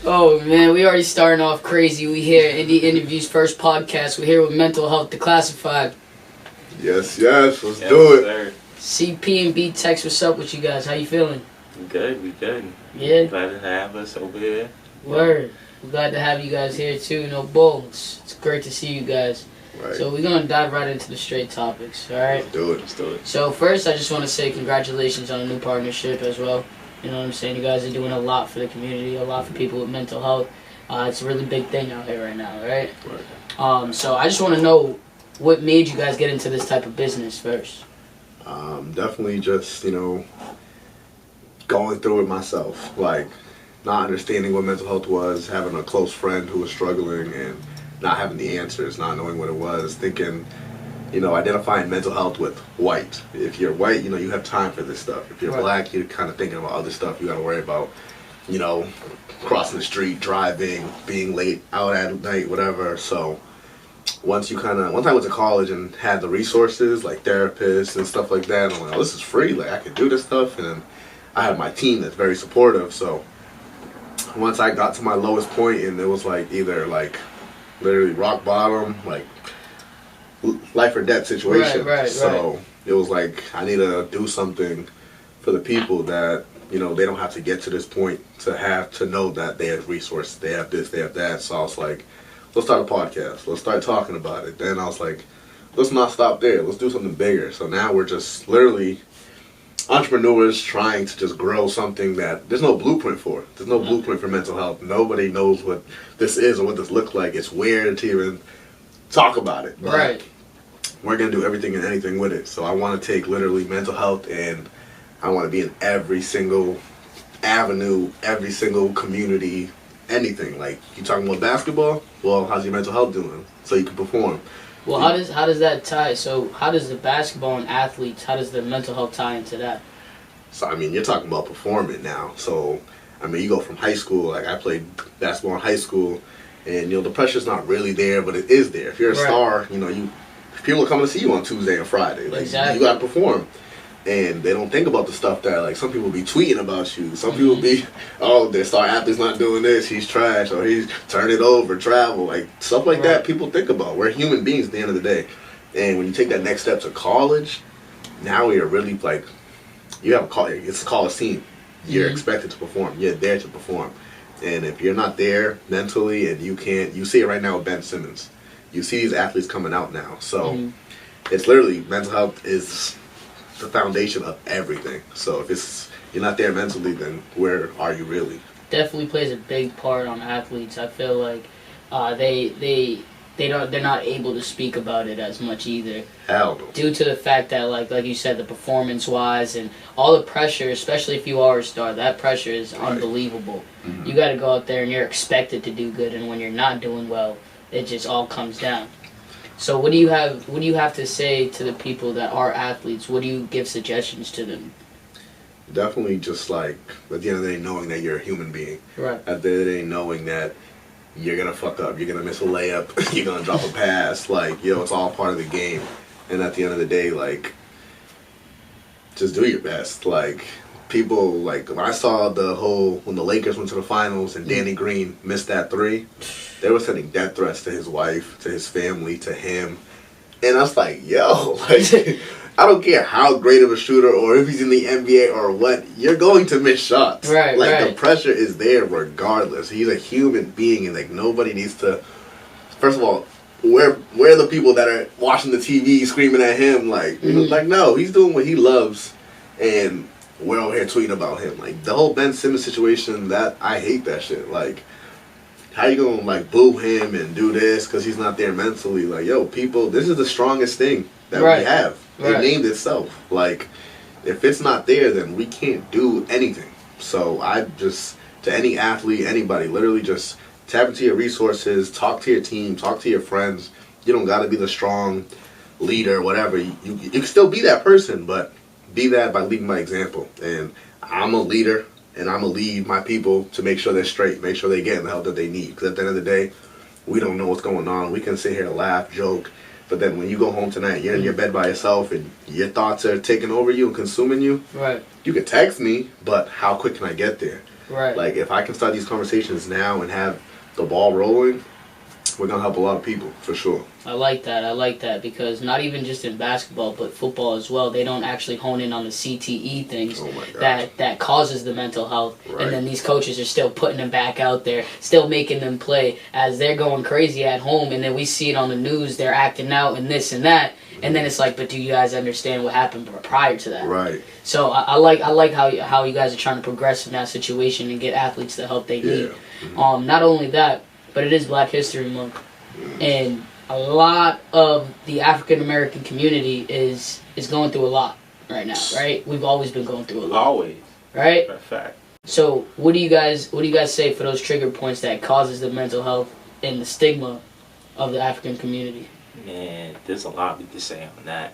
Oh man, we already starting off crazy. We here Indie Interview's first podcast. We're here with Mental Health Declassified. Yes, let's do it. Sir. CP and B-Tex, what's up with you guys? How you feeling? We good. Yeah? Glad to have us over here. Word. We're glad to have you guys here too. No bull. It's great to see you guys. Right. So we're going to dive right into the straight topics, alright? Let's do it. So first, I just want to say congratulations on a new partnership as well. You know what I'm saying? You guys are doing a lot for the community, a lot for people with mental health. It's a really big thing out here right now, right? So I just want to know what made you guys get into this type of business first. Definitely just, going through it myself. Like, not understanding what mental health was, having a close friend who was struggling and not having the answers, not knowing what it was, thinking, identifying mental health with white. If you're white, you have time for this stuff. If you're black, you're kind of thinking about other stuff you got to worry about, crossing the street, driving, being late, out at night, whatever. So once I went to college and had the resources, like therapists and stuff like that, I'm like, oh, this is free. Like, I could do this stuff. And then I have my team that's very supportive. So once I got to my lowest point, and it was like either like literally rock bottom, like life or death situation. So it was like, I need to do something for the people that, they don't have to get to this point to know that they have resources, they have this, they have that. So I was like, let's start a podcast. Let's start talking about it. Then I was like, let's not stop there. Let's do something bigger. So now we're just literally entrepreneurs trying to just grow something that there's no blueprint for. There's no blueprint for mental health. Nobody knows what this is or what this looks like. It's weird to even talk about it. But we're going to do everything and anything with it. So I want to take literally mental health, and I want to be in every single avenue, every single community, anything. Like, you talking about basketball? Well, how's your mental health doing? So you can perform. Well, how does that tie? So how does the basketball and athletes, how does their mental health tie into that? So, you're talking about performing now. So, you go from high school, like I played basketball in high school, and, the pressure's not really there, but it is there. If you're a star, people are coming to see you on Tuesday and Friday. Like, you got to perform. And they don't think about the stuff that, like, some people be tweeting about you. Some people be, oh, their star athlete's not doing this, he's trash, or he's turn it over, travel. Like, stuff like that people think about. We're human beings at the end of the day. And when you take that next step to college, now you're really, like, it's a Coliseum. You're expected to perform. You're there to perform. And if you're not there mentally and you see it right now with Ben Simmons. You see these athletes coming out now. So it's literally, mental health is the foundation of everything. So if you're not there mentally, then where are you really? Definitely plays a big part on athletes. I feel like they're not able to speak about it as much either. Hell no. Due to the fact that like you said, the performance wise and all the pressure, especially if you are a star, that pressure is unbelievable. You got to go out there and you're expected to do good, and when you're not doing well, it just all comes down. So what do you have to say to the people that are athletes? What do you give suggestions to them? Definitely just like, at the end of the day, knowing that you're a human being. Right. At the end of the day, knowing that you're going to fuck up, you're going to miss a layup, you're going to drop a pass. Like, it's all part of the game. And at the end of the day, like, just do your best. Like, people, like, when I saw when the Lakers went to the finals and Danny Green missed that three, they were sending death threats to his wife, to his family, to him. And I was like, yo, like, I don't care how great of a shooter or if he's in the NBA or what, you're going to miss shots. The pressure is there regardless. He's a human being, and like, nobody needs to, first of all, where are the people that are watching the TV screaming at him? Like, like, no, he's doing what he loves, and we're over here tweeting about him. Like, the whole Ben Simmons situation, I hate that shit. Like, how you gonna, like, boo him and do this because he's not there mentally? Like, yo, people, this is the strongest thing that we have. It named itself. Like, if it's not there, then we can't do anything. So I just, to any athlete, anybody, literally just tap into your resources, talk to your team, talk to your friends. You don't gotta be the strong leader, whatever. You can still be that person, but be that by leading by example. And I'm a leader, and I'm going to lead my people to make sure they're straight, make sure they're getting the help that they need. Because at the end of the day, we don't know what's going on. We can sit here, laugh, joke, but then when you go home tonight, you're in your bed by yourself, and your thoughts are taking over you and consuming you. Right. You can text me, but how quick can I get there? Right. Like, if I can start these conversations now and have the ball rolling, we're going to help a lot of people, for sure. I like that because not even just in basketball, but football as well, they don't actually hone in on the CTE things that causes the mental health. Right. And then these coaches are still putting them back out there, still making them play as they're going crazy at home, and then we see it on the news, they're acting out and this and that. And then it's like, but do you guys understand what happened prior to that? Right. So I like how you guys are trying to progress in that situation and get athletes the help they need. Mm-hmm. Not only that, but it is Black History Month, and a lot of the African American community is going through a lot right now. Right? We've always been going through a lot. Always. Right? For a fact. So what do you guys say for those trigger points that causes the mental health and the stigma of the African community? Man, there's a lot we could say on that.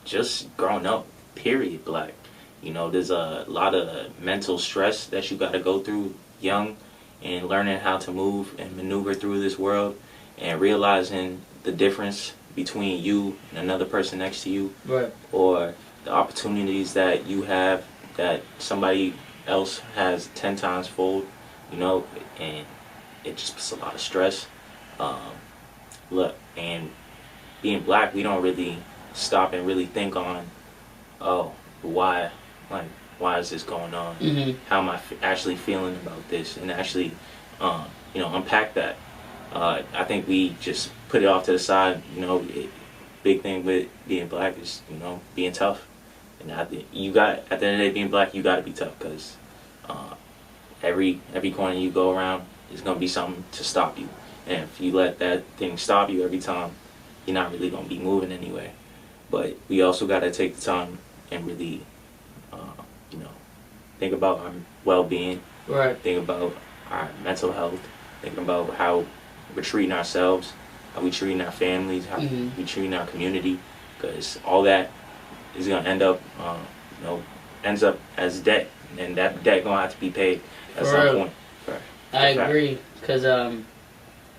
Just growing up, period, Black. You know, there's a lot of mental stress that you got to go through young, and learning how to move and maneuver through this world, and realizing the difference between you and another person next to you, right, or the opportunities that you have that somebody else has 10 times fold, you know, and it just puts a lot of stress. Look, and being Black, we don't really stop and really think on, oh, why is this going on? Mm-hmm. How am I actually feeling about this? And actually, unpack that. I think we just put it off to the side. You know, big thing with being Black is, you know, being tough. And I think at the end of the day, being Black, you got to be tough, because every corner you go around is going to be something to stop you. And if you let that thing stop you every time, you're not really going to be moving anywhere. But we also got to take the time and really, think about our well-being. right, Think about our mental health. Think about how we're treating ourselves, how we treating our families, how we treating our community. Because all that is going to ends up as debt. And that debt going to have to be paid at some point. I agree, because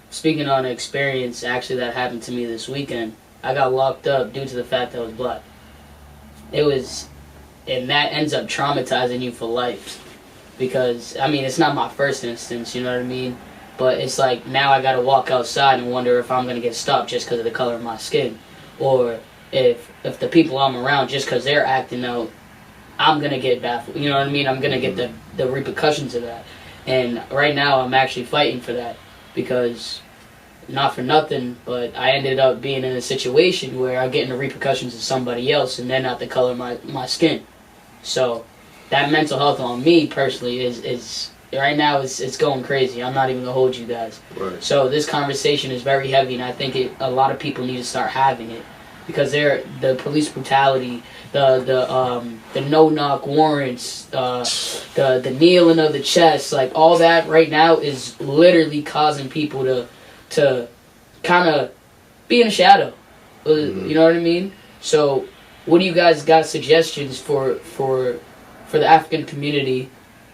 speaking on an experience actually that happened to me this weekend, I got locked up due to the fact that I was Black. And that ends up traumatizing you for life, because, I mean, it's not my first instance, you know what I mean? But it's like, now I gotta walk outside and wonder if I'm gonna get stopped just because of the color of my skin. Or if the people I'm around, just because they're acting out, I'm gonna get baffled, you know what I mean? I'm gonna get the repercussions of that. And right now I'm actually fighting for that, because, not for nothing, but I ended up being in a situation where I'm getting the repercussions of somebody else, and they're not the color of my skin. So that mental health on me personally is right now it's going crazy. I'm not even gonna hold you guys. Right. So this conversation is very heavy, and I think a lot of people need to start having it, because the police brutality, the no knock warrants, the kneeling of the chest, like all that right now is literally causing people to kind of be in a shadow. You know what I mean? So what do you guys got suggestions for the African community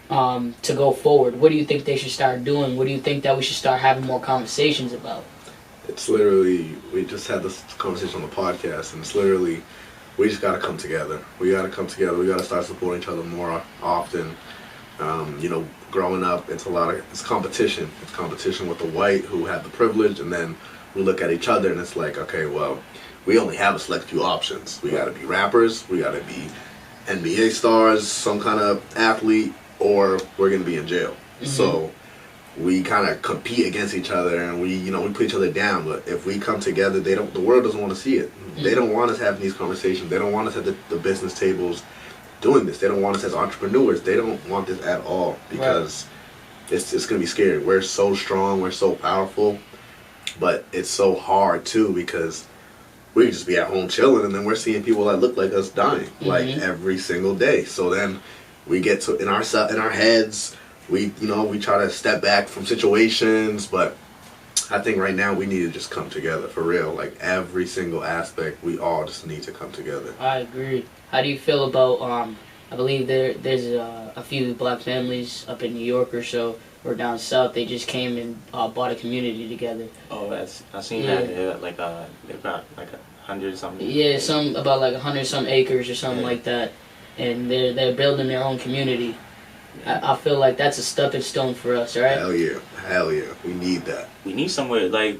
to go forward? What do you think they should start doing? What do you think that we should start having more conversations about? It's literally, we just had this conversation on the podcast, and it's literally, we just got to come together. We got to come together. We got to start supporting each other more often. Growing up, it's competition. It's competition with the white who have the privilege, and then we look at each other and it's like, okay, well, we only have a select few options. We got to be rappers, we got to be NBA stars, some kind of athlete, or we're going to be in jail. Mm-hmm. So we kind of compete against each other, and we put each other down. But if we come together, the world doesn't want to see it. Mm-hmm. They don't want us having these conversations. They don't want us at the business tables doing this. They don't want us as entrepreneurs. They don't want this at all, because it's going to be scary. We're so strong. We're so powerful. But it's so hard, too, because we can just be at home chilling, and then we're seeing people that look like us dying, like every single day. So then we get to, in our heads, we try to step back from situations, but I think right now we need to just come together, for real. Like, every single aspect, we all just need to come together. I agree. How do you feel about, I believe there's a few Black families up in New York or so, or down south, they just came and bought a community together. Oh, I seen that. Yeah, like they've got like 100 something. Yeah, about like 100 some acres or something like that, and they're building their own community. I feel like that's a stepping stone for us, right? Hell yeah, we need that. We need somewhere like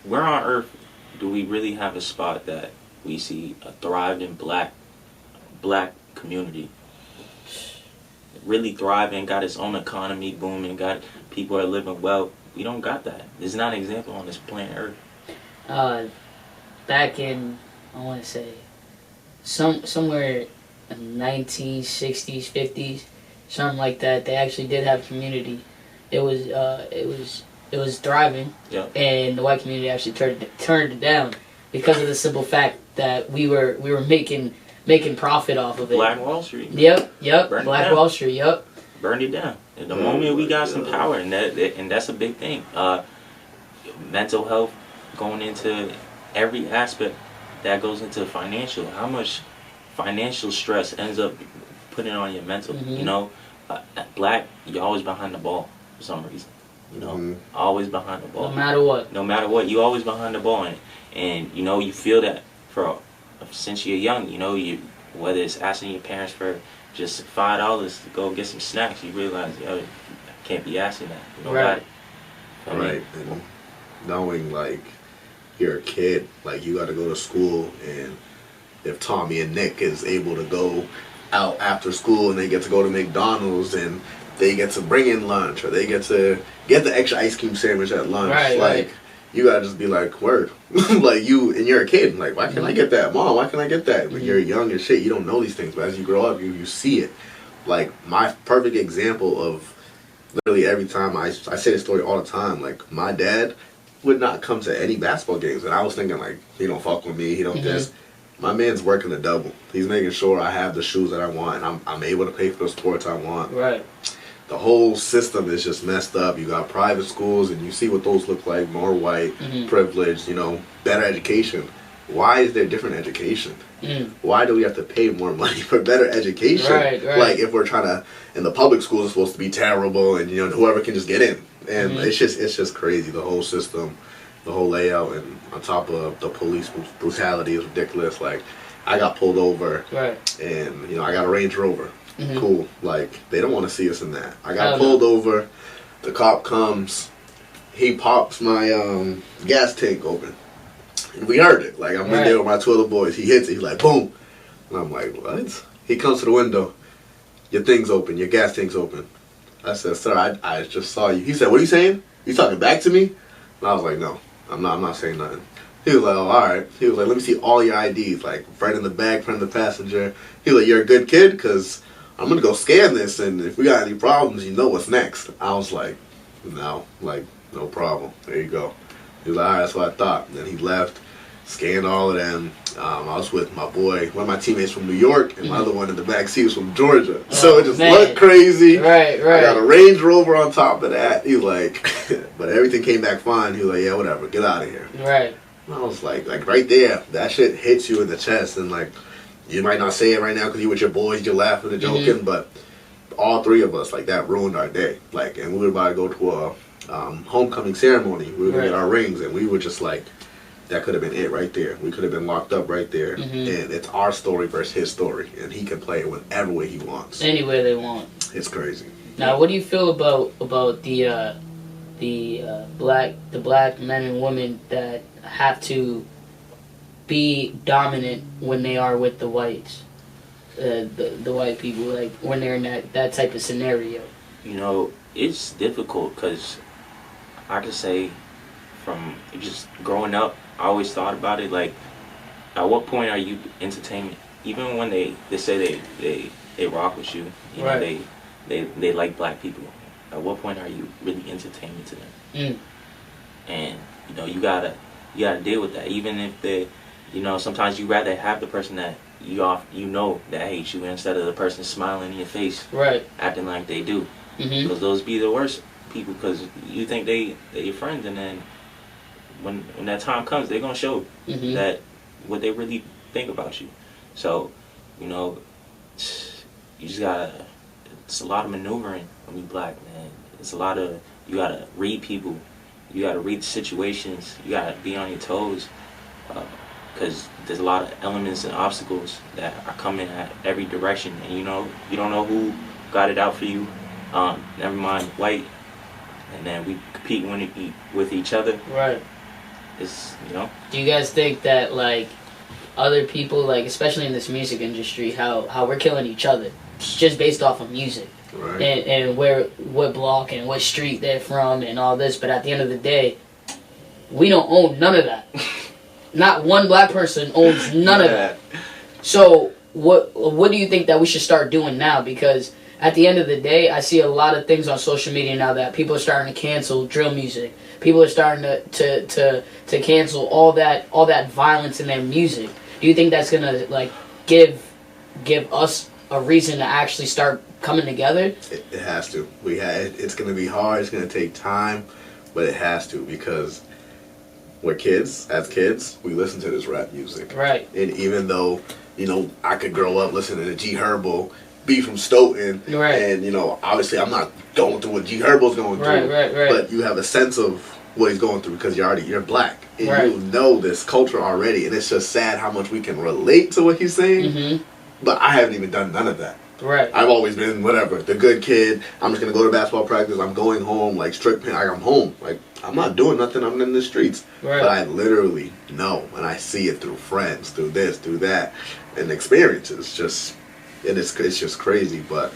where on earth do we really have a spot that we see a thriving black community really thriving, got its own economy booming, got people are living well? We don't got that. There's not an example on this planet Earth. Back in, I want to say, somewhere in the 1960s, 50s, something like that, they actually did have community. It was thriving, Yep. and the white community actually turned it down because of the simple fact that we were making profit off of it. Black Wall Street. Yep. Burned Black Wall Street. Yep. Burned it down. And the moment we got some power, and that's a big thing. Mental health going into every aspect that goes into financial. How much financial stress ends up putting on your mental? Mm-hmm. You know, black, you're always behind the ball for some reason. You know, Mm-hmm. always behind the ball. No matter what. No matter what, you always behind the ball, and you know you feel that since you're young. You know, you whether it's asking your parents for just $5 to go get some snacks, you realize, yo, I can't be asking that. You know, Right. Right, and knowing like you're a kid, like you got to go to school, and if Tommy and Nick is able to go out after school and they get to go to McDonald's and they get to bring in lunch, or they get to get the extra ice cream sandwich at lunch, Right, like you gotta just be like, word, like you're a kid, like why can't I get that, mom? Why can't I get that? When you're young and shit, you don't know these things, but as you grow up, you see it. Like my perfect example of literally every time I say this story all the time. Like my dad would not come to any basketball games, and I was thinking like, he don't fuck with me, he don't this. My man's working a double. He's making sure I have the shoes that I want, and I'm able to pay for the sports I want. Right. The whole system is just messed up. You got private schools, and you see what those look like, more white, privileged, better education. Why is there different education? Why do we have to pay more money for better education? Right. Like if we're trying to, in the public schools, it's supposed to be terrible, and whoever can just get in. And it's just crazy. The whole system, the whole layout, and on top of the police brutality is ridiculous. Like I got pulled over, Right. and I got a Range Rover. Cool. Like they don't want to see us in that. I got pulled over. The cop comes. He pops my gas tank open, and we heard it. Like I'm in there with my two other boys. He hits it. He's like, boom, and I'm like, what? He comes to the window. Your thing's open. Your gas tank's open. I said, sir, I just saw you. He said, what are you saying? You talking back to me? And I was like, no, I'm not saying nothing. He was like, oh, all right. He was like, let me see all your IDs, like front in the back, front in the passenger. He was like, you're a good kid, because I'm going to go scan this, and if we got any problems, you know what's next. I was like, no problem. There you go. He was like, all right, that's what I thought. And then he left, scanned all of them. I was with my boy, one of my teammates from New York, and my other one in the back seat was from Georgia. So it just looked crazy. Right. I got a Range Rover on top of that. He was like, but everything came back fine. He was like, yeah, whatever, get out of here. Right. And I was like right there, that shit hits you in the chest, and like, you might not say it right now because you with your boys, you're laughing and joking, but all three of us, like, that ruined our day. Like, and we were about to go to a homecoming ceremony. We were going to get our rings, and we were just like, that could have been it right there. We could have been locked up right there. And it's our story versus his story, and he can play it whatever way he wants. Any way they want. It's crazy. Now, what do you feel about the black men and women that have to be dominant when they are with the whites, the white people, like when they're in that type of scenario? It's difficult because I could say from just growing up, I always thought about it like, at what point are you entertainment? Even when they say they rock with you, right. they like black people. At what point are you really entertainment to them? And you gotta deal with that, even if they. Sometimes you rather have the person that that hates you instead of the person smiling in your face, right, acting like they do. Because those be the worst people, because you think they're your friends, and then when that time comes, they're gonna show that what they really think about you. So, you just gotta. It's a lot of maneuvering when you black, man. It's a lot of, you gotta read people, you gotta read the situations, you gotta be on your toes. Because there's a lot of elements and obstacles that are coming at every direction, and you don't know who got it out for you never mind white, and then we compete with each other. Right. It's, you know. Do you guys think that, like, other people, like, especially in this music industry, how we're killing each other just based off of music? Right. And what block and what street they're from and all this, but at the end of the day, we don't own none of that. Not one black person owns none of that. So what do you think that we should start doing now? Because at the end of the day, I see a lot of things on social media now that people are starting to cancel drill music. People are starting to cancel all that violence in their music. Do you think that's gonna, like, give us a reason to actually start coming together? It has to. It's gonna be hard. It's gonna take time, but it has to, because we're kids. As kids, we listen to this rap music. Right. And even though, you know, I could grow up listening to G Herbo, be from Stoughton, right, and, you know, obviously I'm not going through what G Herbo's going through. Right. But you have a sense of what he's going through because you're black. And right, you know this culture already, and it's just sad how much we can relate to what he's saying. Mm-hmm. But I haven't even done none of that. Right. I've always been whatever, the good kid. I'm just gonna go to basketball practice. I'm going home, like, strict pin. Like, I'm home. Like, I'm not doing nothing. I'm in the streets. Right. But I literally know, and I see it through friends, through this, through that, and experiences. It's just crazy. But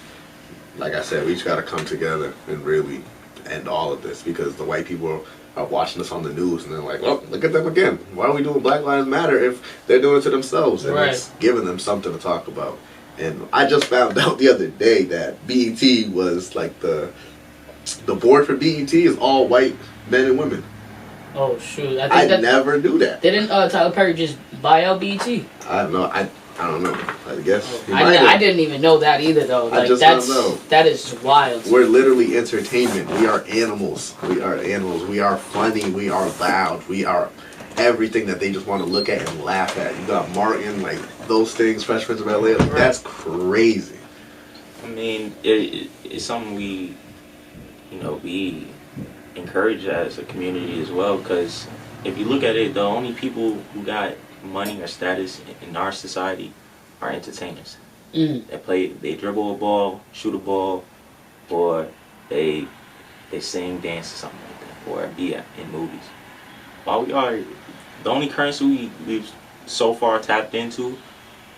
like I said, we just gotta come together and really end all of this, because the white people are watching us on the news and they're like, "Oh, look at them again. Why are we doing Black Lives Matter if they're doing it to themselves?" And right, it's giving them something to talk about. And I just found out the other day that BET was, like, the board for BET is all white men and women. Oh shoot! I never knew that. Didn't Tyler Perry just buy out BET? I don't know. I don't know. I guess I didn't even know that either, though. Like, I just don't know. That is wild. We're literally entertainment. We are animals. We are animals. We are funny. We are loud. We are everything that they just want to look at and laugh at. You got Martin, like, those things, Fresh Prince of LA. Like, that's crazy. I mean, it's something we encourage as a community as well, because if you look at it, the only people who got money or status in our society are entertainers. They dribble a ball, shoot a ball, or they sing, dance, or something like that, or be in movies. While we are, the only currency we've so far tapped into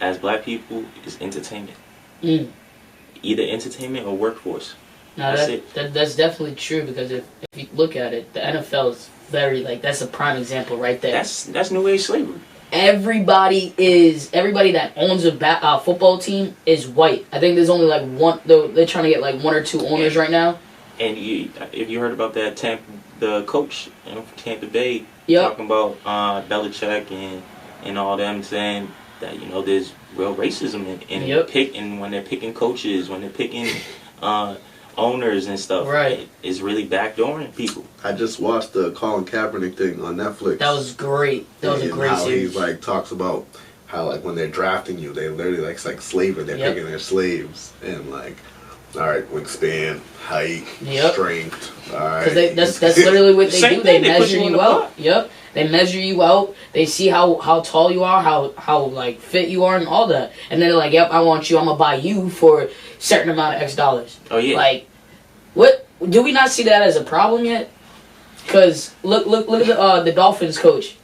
as black people is entertainment. Either entertainment or workforce. No, that's definitely true, because if you look at it, the NFL is very, like, that's a prime example right there. That's new age slavery. Everybody that owns a football team is white. I think there's only, like, one. They're trying to get, like, one or two owners right now. And if you heard about that the coach from Tampa Bay, yep, talking about Belichick and all them, saying that, you know, there's real racism in yep, picking when they're picking coaches, when they're picking owners and stuff. Right. It's really backdooring people. I just watched the Colin Kaepernick thing on Netflix. That was great. That was a great series. He, like, talks about how, like, when they're drafting you, they literally, like, it's like slavery. They're yep, picking their slaves, and, like, all right, wingspan, height, yep, strength. All right, because that's literally what they do. They measure you out. Block. Yep, they measure you out. They see how tall you are, how like fit you are, and all that. And then they're like, "Yep, I want you. I'm gonna buy you for a certain amount of X dollars." Oh yeah. Like, what? Do we not see that as a problem yet? Because look at the Dolphins coach.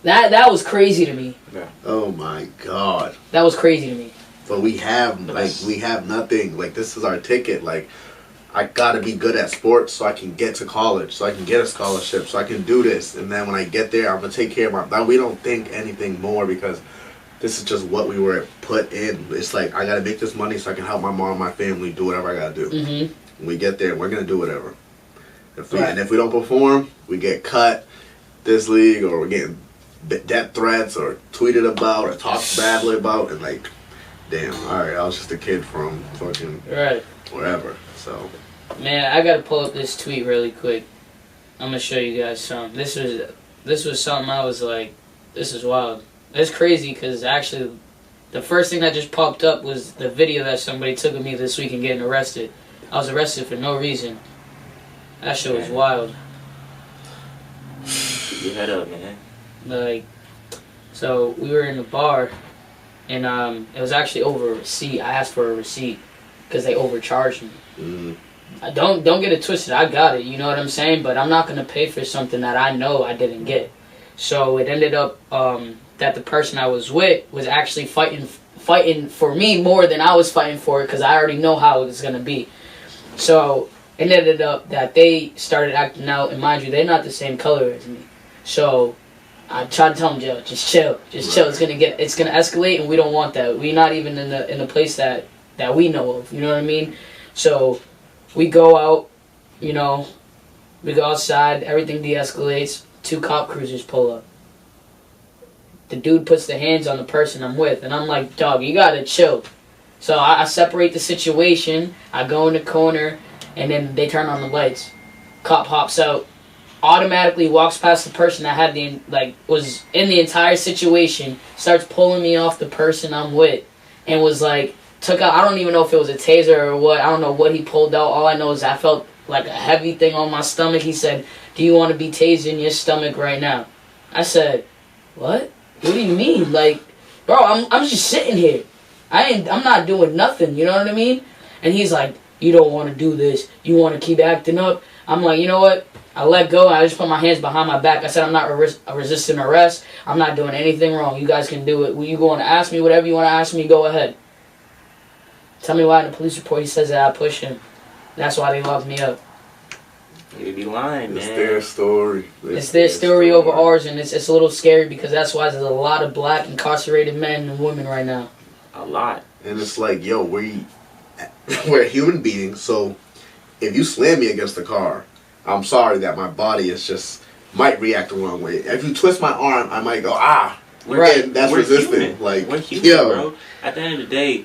That was crazy to me. Yeah. Oh my God. That was crazy to me. But we have nothing. Like, this is our ticket. Like, I gotta be good at sports so I can get to college, so I can get a scholarship, so I can do this. And then when I get there, I'm gonna take care of my. We don't think anything more, because this is just what we were put in. It's like, I gotta make this money so I can help my mom, my family, do whatever I gotta do. Mm-hmm. When we get there, we're gonna do whatever. And if we don't perform, we get cut this league, or we're getting death threats, or tweeted about, or talked badly about, and, like, damn, alright, I was just a kid from fucking wherever. So, man, I gotta pull up this tweet really quick. I'm gonna show you guys something. This was something I was like, this is wild. It's crazy, because actually the first thing that just popped up was the video that somebody took of me this week and getting arrested. I was arrested for no reason. That shit was wild. Keep your head up, man. Like, so we were in the bar, and it was actually over a receipt. I asked for a receipt, because they overcharged me. Mm-hmm. Don't get it twisted. I got it. You know what I'm saying? But I'm not gonna pay for something that I know I didn't get. So it ended up that the person I was with was actually fighting for me more than I was fighting for it, because I already know how it's gonna be. So it ended up that they started acting out, and mind you, they're not the same color as me. So I tried to tell them, Joe, just chill. It's gonna escalate, and we don't want that. We're not even in the place that we know of. You know what I mean? So we go out, we go outside, everything de-escalates, 2 cop cruisers pull up. The dude puts the hands on the person I'm with, and I'm like, dog, you gotta chill. So I separate the situation, I go in the corner, and then they turn on the lights. Cop hops out, automatically walks past the person that had was in the entire situation, starts pulling me off the person I'm with, and was like, took out, I don't even know if it was a taser or what, I don't know what he pulled out. All I know is I felt like a heavy thing on my stomach. He said, do you want to be tased in your stomach right now? I said, what? What do you mean? Like, bro, I'm just sitting here. I'm not doing nothing, you know what I mean? And he's like, you don't want to do this. You want to keep acting up? I'm like, you know what? I let go. I just put my hands behind my back. I said, I'm not resisting arrest. I'm not doing anything wrong. You guys can do it. When you going to ask me whatever you want to ask me, go ahead. Tell me why in the police report he says that I pushed him. That's why they locked me up. You be lying, man. It's their story. It's their story over ours, and it's a little scary because that's why there's a lot of black incarcerated men and women right now. A lot. And it's like, yo, we're human beings, so if you slam me against the car, I'm sorry that my body might react the wrong way. If you twist my arm, I might go, right. That's resistant. Human. Like, we're human, bro. At the end of the day,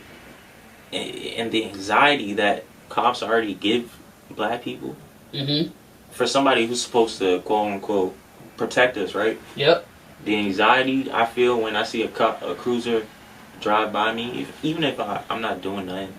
and the anxiety that cops already give black people, for somebody who's supposed to quote unquote protect us, right? Yep. The anxiety I feel when I see a cruiser drive by me, even if I'm not doing nothing.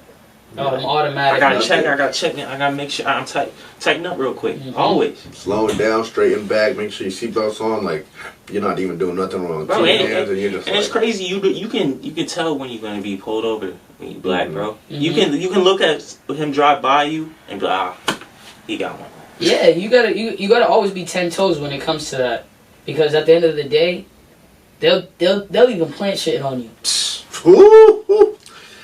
Oh, I'm automatic. I gotta check, I gotta make sure I'm tighten up real quick. Always. Slow it down, straighten back, make sure your seatbelt's on, like you're not even doing nothing wrong. Bro, hands and you're just it's crazy. You can tell when you're gonna be pulled over when you're black, bro. You can look at him drive by you and be like, he got one. Yeah, you gotta always be 10 toes when it comes to that, because at the end of the day, they'll even plant shit on you.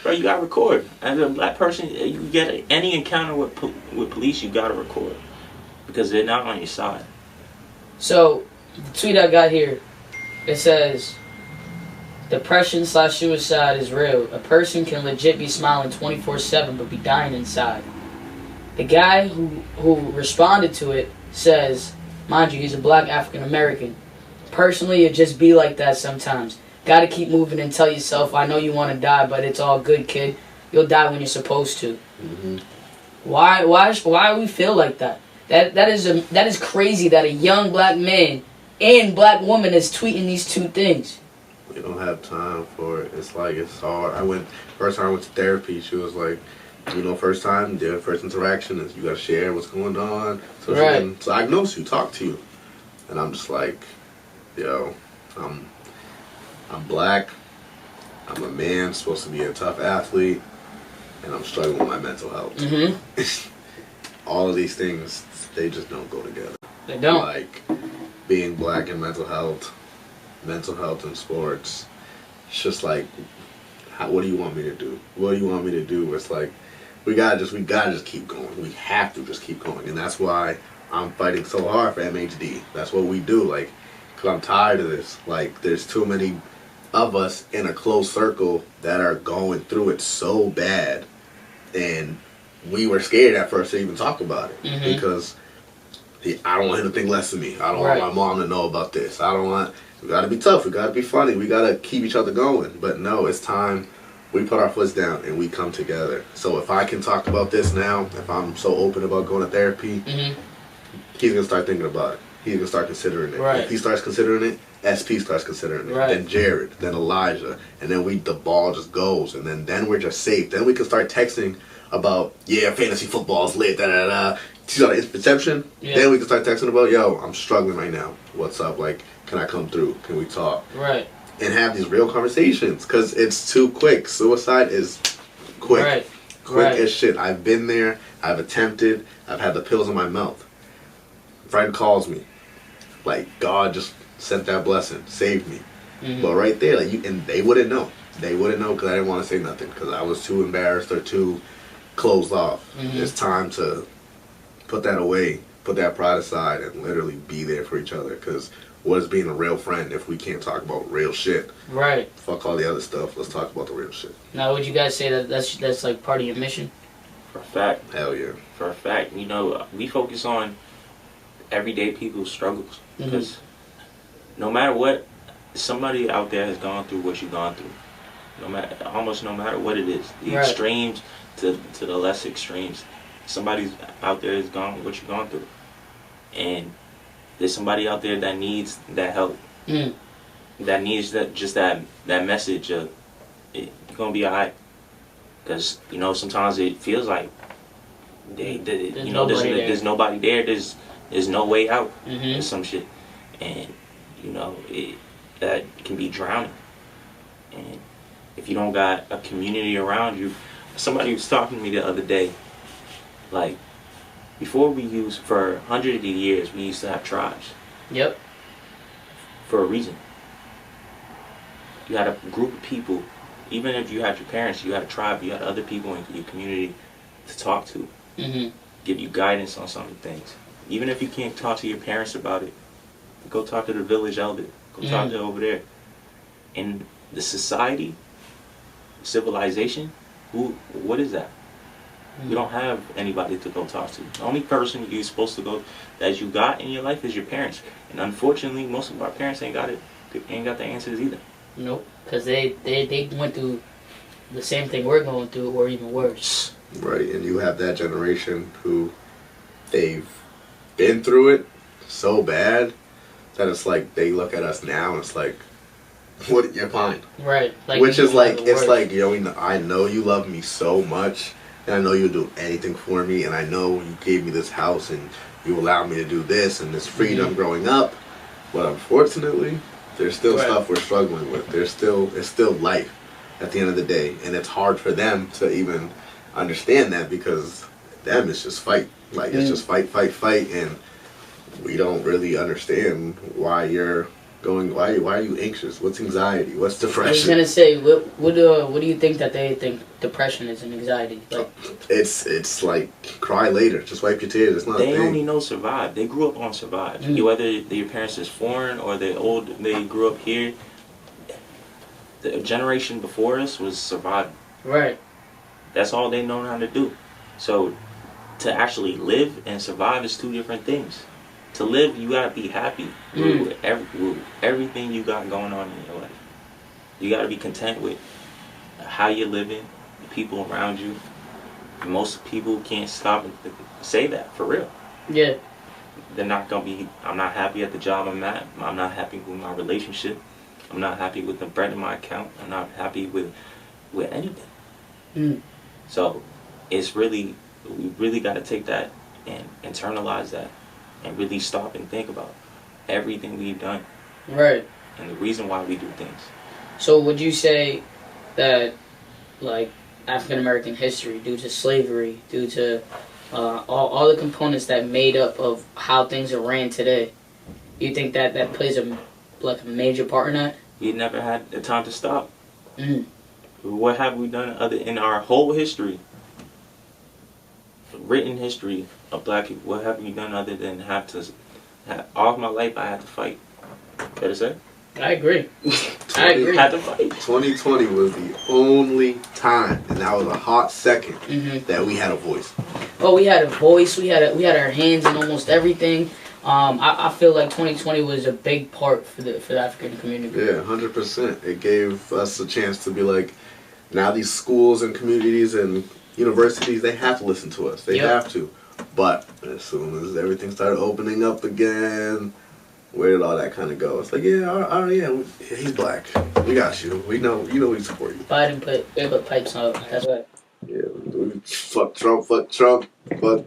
Bro, you gotta record. As a black person, you get any encounter with police, you gotta record, because they're not on your side. So, the tweet I got here, it says, depression/suicide is real. A person can legit be smiling 24/7 but be dying inside. The guy who responded to it says, mind you, he's a black African American. Personally, it just be like that sometimes. Gotta keep moving and tell yourself, I know you want to die, but it's all good, kid. You'll die when you're supposed to. Why do we feel like that? That is crazy that a young black man and black woman is tweeting these two things. We don't have time for it. It's like, it's hard. First time I went to therapy, she was like, first time, the first interaction is you gotta share what's going on. So she can diagnose you, talk to you. And I'm just like, yo, I'm black, I'm a man, supposed to be a tough athlete, and I'm struggling with my mental health. All of these things, they just don't go together. They don't. Like, being black and mental health in sports, it's just like, what do you want me to do? What do you want me to do? It's like, we gotta just keep going. We have to just keep going. And that's why I'm fighting so hard for MHD. That's what we do, like, because I'm tired of this. Like, there's too many of us in a close circle that are going through it so bad, and we were scared at first to even talk about it because I don't want him to think less of me. I don't want my mom to know about this. We gotta be tough, we gotta be funny, we gotta keep each other going. But no, it's time we put our foots down and we come together. So if I can talk about this now, if I'm so open about going to therapy, he's gonna start thinking about it. He's gonna start considering it. If he starts considering it, SP starts considering it. Then Jared, then Elijah, and then the ball just goes, and then we're just safe. Then we can start texting about, fantasy football is lit, See the perception? Then we can start texting about, yo, I'm struggling right now. What's up? Like, can I come through? Can we talk? And have these real conversations, because it's too quick. Suicide is quick. Quick as shit. I've been there. I've attempted. I've had the pills in my mouth. Friend calls me, like God just sent that blessing, saved me. But right there, like and they wouldn't know. They wouldn't know because I didn't want to say nothing because I was too embarrassed or too closed off. It's time to put that away, put that pride aside, and literally be there for each other. Because what is being a real friend if we can't talk about real shit? Right. Fuck all the other stuff. Let's talk about the real shit. Now, would you guys say that that's like part of your mission? For a fact. Hell yeah. For a fact. You know, we focus on everyday people's struggles. Because no matter what, somebody out there has gone through what you've gone through. Almost no matter what it is. The extremes to the less extremes. Somebody out there has gone through what you've gone through. And there's somebody out there that needs that help. That needs that message of you're gonna be alright. Because you know sometimes it feels like there's nobody there. There's no way out. Or some shit, and you know that can be drowning. And if you don't got a community around you, somebody was talking to me the other day. Like before for hundreds of years we used to have tribes. Yep. For a reason. You had a group of people. Even if you had your parents, you had a tribe, you had other people in your community to talk to. Give you guidance on some things. Even if you can't talk to your parents about it, go talk to the village elder. Go talk to over there. In the society, civilization, what is that? You don't have anybody to go talk to. The only person you're supposed to go that you got in your life is your parents. And unfortunately, most of our parents ain't got it. They ain't got the answers either. Nope, because they went through the same thing we're going through, or even worse. Right, and you have that generation who they've been through it so bad that it's like they look at us now and it's like, what, you're fine. Right. Which is like, it's like, yo, I know you love me so much, and I know you'll do anything for me, and I know you gave me this house and you allowed me to do this and this freedom growing up, but unfortunately, there's still stuff we're struggling with. It's still life at the end of the day, and it's hard for them to even understand that because them it's just fight. Like it's just fight, and we don't really understand why you're going. Why are you anxious? What's anxiety? What's depression? I was gonna say, what do you think that they think depression is and anxiety? Like, it's like cry later, just wipe your tears. It's not. They only know survive. They grew up on survive. Whether your parents is foreign or they grew up here. The generation before us was surviving. Right. That's all they know how to do. So to actually live and survive is two different things. To live, you gotta be happy with everything you got going on in your life. You gotta be content with how you're living, the people around you. Most people can't stop and say that for real. Yeah. They're not gonna be. I'm not happy at the job I'm at. I'm not happy with my relationship. I'm not happy with the bread in my account. I'm not happy with anything. So it's really, we really got to take that and internalize that and really stop and think about everything we've done. Right. And the reason why we do things. So would you say that, like, African American history, due to slavery, due to all the components that made up of how things are ran today, you think that plays a major part in that? We never had the time to stop. What have we done other in our whole history, written history of black people? What have we done other than all of my life I had to fight? Better say? I agree. I agree. Had to fight. 2020 was the only time, and that was a hot second, that we had a voice. Oh, we had a voice. We had our hands in almost everything. I feel like 2020 was a big part for the African community. Yeah, 100%. It gave us a chance to be like, now these schools and communities and universities, they have to listen to us. They have to. But as soon as everything started opening up again, where did all that kind of go? It's like, yeah, he's black. We got you. We know we support you. Biden put pipes on. That's right. Yeah, fuck Trump. But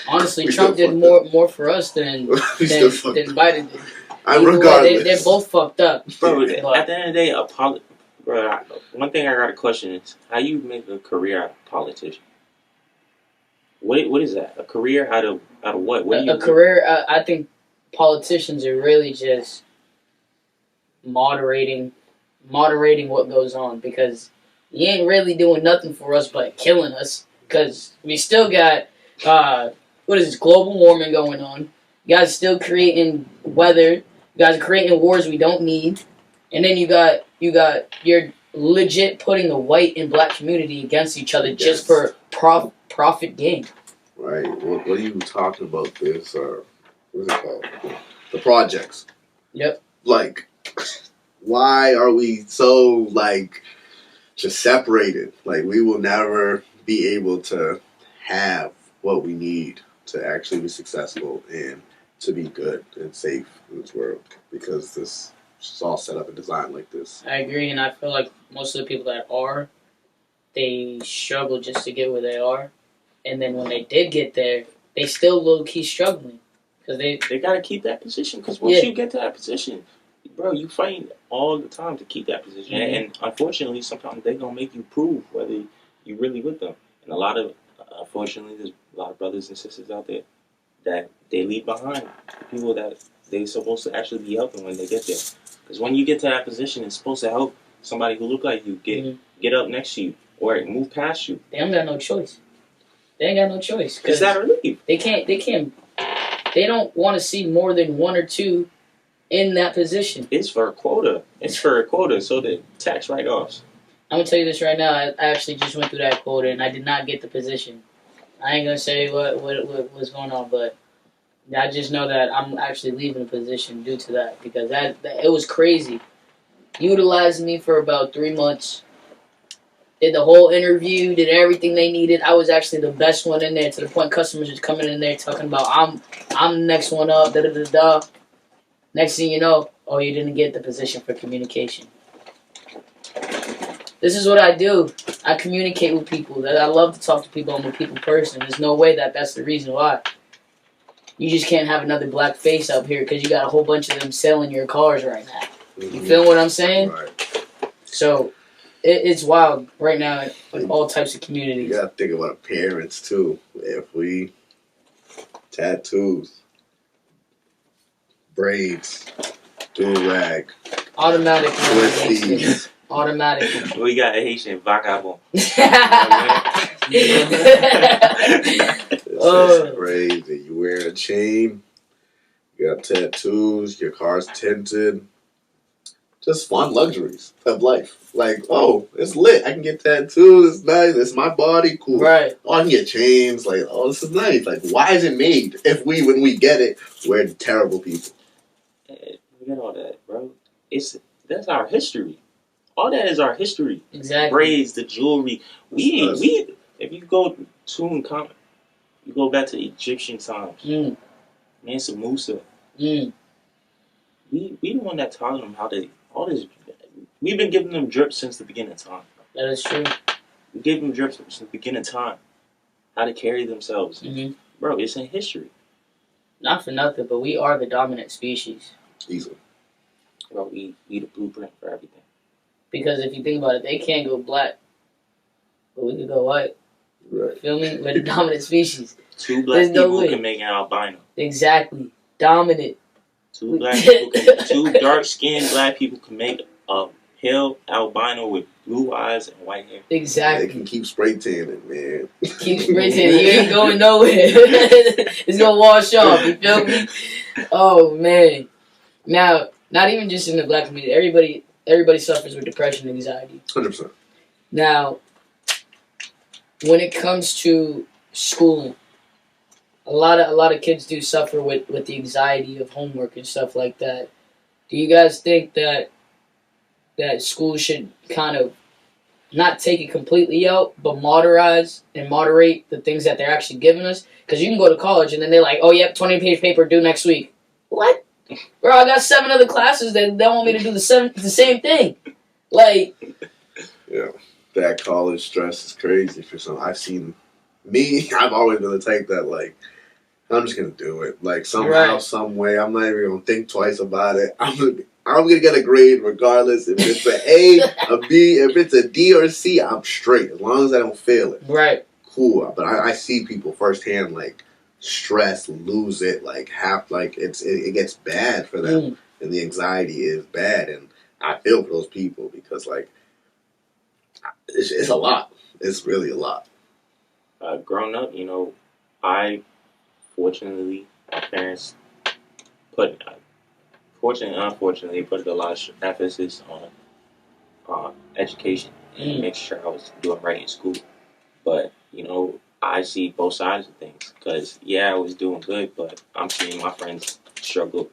honestly, Trump did more for us than Biden did. Regardless, they're both fucked up. Bro, at the end of the day, bro, one thing I got a question is, how you make a career politician? What is that? A career out of what? What do you? A career. I think politicians are really just moderating what goes on, because he ain't really doing nothing for us but killing us, because we still got what is this, global warming going on. You guys still creating weather. You guys are creating wars we don't need, and then you're legit putting the white and black community against each other just for profit gain. Right. What are you talking about? This what is it called? The projects. Yep. Like, why are we so like just separated? Like, we will never be able to have what we need to actually be successful and to be good and safe in this world, because this is all set up and designed like this. I agree, and I feel like most of the people that are, they struggle just to get where they are, and then when they did get there, they still low-key struggling, because they gotta keep that position, because once you get to that position, bro, you fight all the time to keep that position. Mm-hmm. And unfortunately, sometimes they're going to make you prove whether you really with them. And unfortunately, there's a lot of brothers and sisters out there that they leave behind people that they're supposed to actually be helping when they get there. Because when you get to that position, it's supposed to help somebody who look like you get up next to you or move past you. They don't got no choice. They ain't got no choice. Is that a relief? They don't want to see more than one or two in that position. It's for a quota. So the tax write-offs. I'm going to tell you this right now. I actually just went through that quota, and I did not get the position. I ain't going to say what was going on, but I just know that I'm actually leaving the position due to that, because that it was crazy. Utilized me for about 3 months. Did the whole interview, did everything they needed. I was actually the best one in there, to the point customers was coming in there talking about, I'm the next one up, da-da-da-da. Next thing you know, oh, you didn't get the position for communication. This is what I do. I communicate with people. I love to talk to people. I'm a people person. There's no way that's the reason why. You just can't have another black face up here because you got a whole bunch of them selling your cars right now. Mm-hmm. You feel what I'm saying? Right. So, it's wild right now in all types of communities. You gotta think about appearance too. If we tattoos, braids, do-rag, automatically. Automatically. We got a Haitian vagabond. It's crazy. You wear a chain, you got tattoos, your car's tinted. Just fun luxuries of life. Like, oh, it's lit. I can get tattoos. It's nice. It's my body. Cool. Right. Oh, I can get chains. Like, oh, this is nice. Like, why is it made? If when we get it, we're terrible people. Forget all that, bro. That's our history. All that is our history. Exactly. Braids, the jewelry. We if you go to you go back to Egyptian times. Mansa Musa. We the one that taught them how to all this. We've been giving them drips since the beginning of time. That is true. We gave them drips since the beginning of time. How to carry themselves. Mm-hmm. Bro, it's in history. Not for nothing, but we are the dominant species. Easily. Bro, we the blueprint for everything. Because if you think about it, they can't go black, but we could go white. Right. Feel me? We're the dominant species. Two black people can make an albino. Exactly. Dominant. Two dark-skinned black people can make a pale albino with blue eyes and white hair. Exactly. They can keep spray tanning, man. Keep spray tanning. You ain't going nowhere. It's going to wash off. You feel me? Oh, man. Now, not even just in the black community. Everybody suffers with depression and anxiety. 100%. Now, when it comes to schooling, a lot of kids do suffer with the anxiety of homework and stuff like that. Do you guys think that schools should kind of not take it completely out, but moderate the things that they're actually giving us? Because you can go to college and then they're like, oh, yep, 20-page paper due next week. What? Bro, I got 7 other classes that they want me to do the same thing. Like, yeah, that college stress is crazy for some. I've seen I've always been the type that, like, I'm just gonna do it. Like, somehow, some way, I'm not even gonna think twice about it. I'm gonna get a grade regardless. If it's an A, a B, if it's a D or a C, I'm straight as long as I don't fail it. Right. cool. But I see people firsthand like stress, lose it, like it gets bad for them, and the anxiety is bad, and I feel for those people because like it's a lot. It's really a lot. Growing up, you know, I fortunately my parents put, fortunately and unfortunately, put a lot of emphasis on education and make sure I was doing right in school. But you know, I see both sides of things because I was doing good, but I'm seeing my friends struggle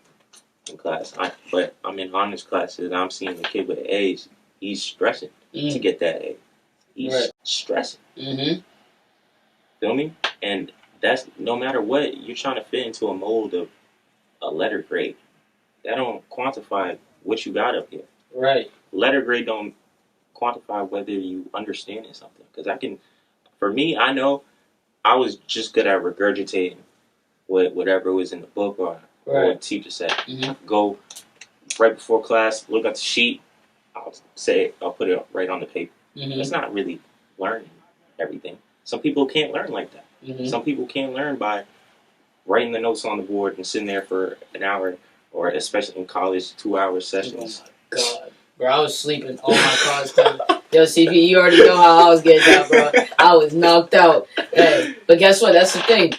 in class. But I'm in honors classes, and I'm seeing the kid with A's. He's stressing to get that A. He's stressing. Feel me? And that's no matter what, you're trying to fit into a mold of a letter grade. That don't quantify what you got up here. Right. Letter grade don't quantify whether you understanding something. Because for me, I know I was just good at regurgitating whatever was in the book or what the teacher said. Go right before class, look at the sheet. I'll put it right on the paper. It's not really learning everything. Some people can't learn like that. Some people can't learn by writing the notes on the board and sitting there for an hour, or especially in college, 2-hour sessions. Oh my God. Bro, I was sleeping all my college time. Yo, CP, you already know how I was getting out, bro. I was knocked out. Hey, but guess what? That's the thing.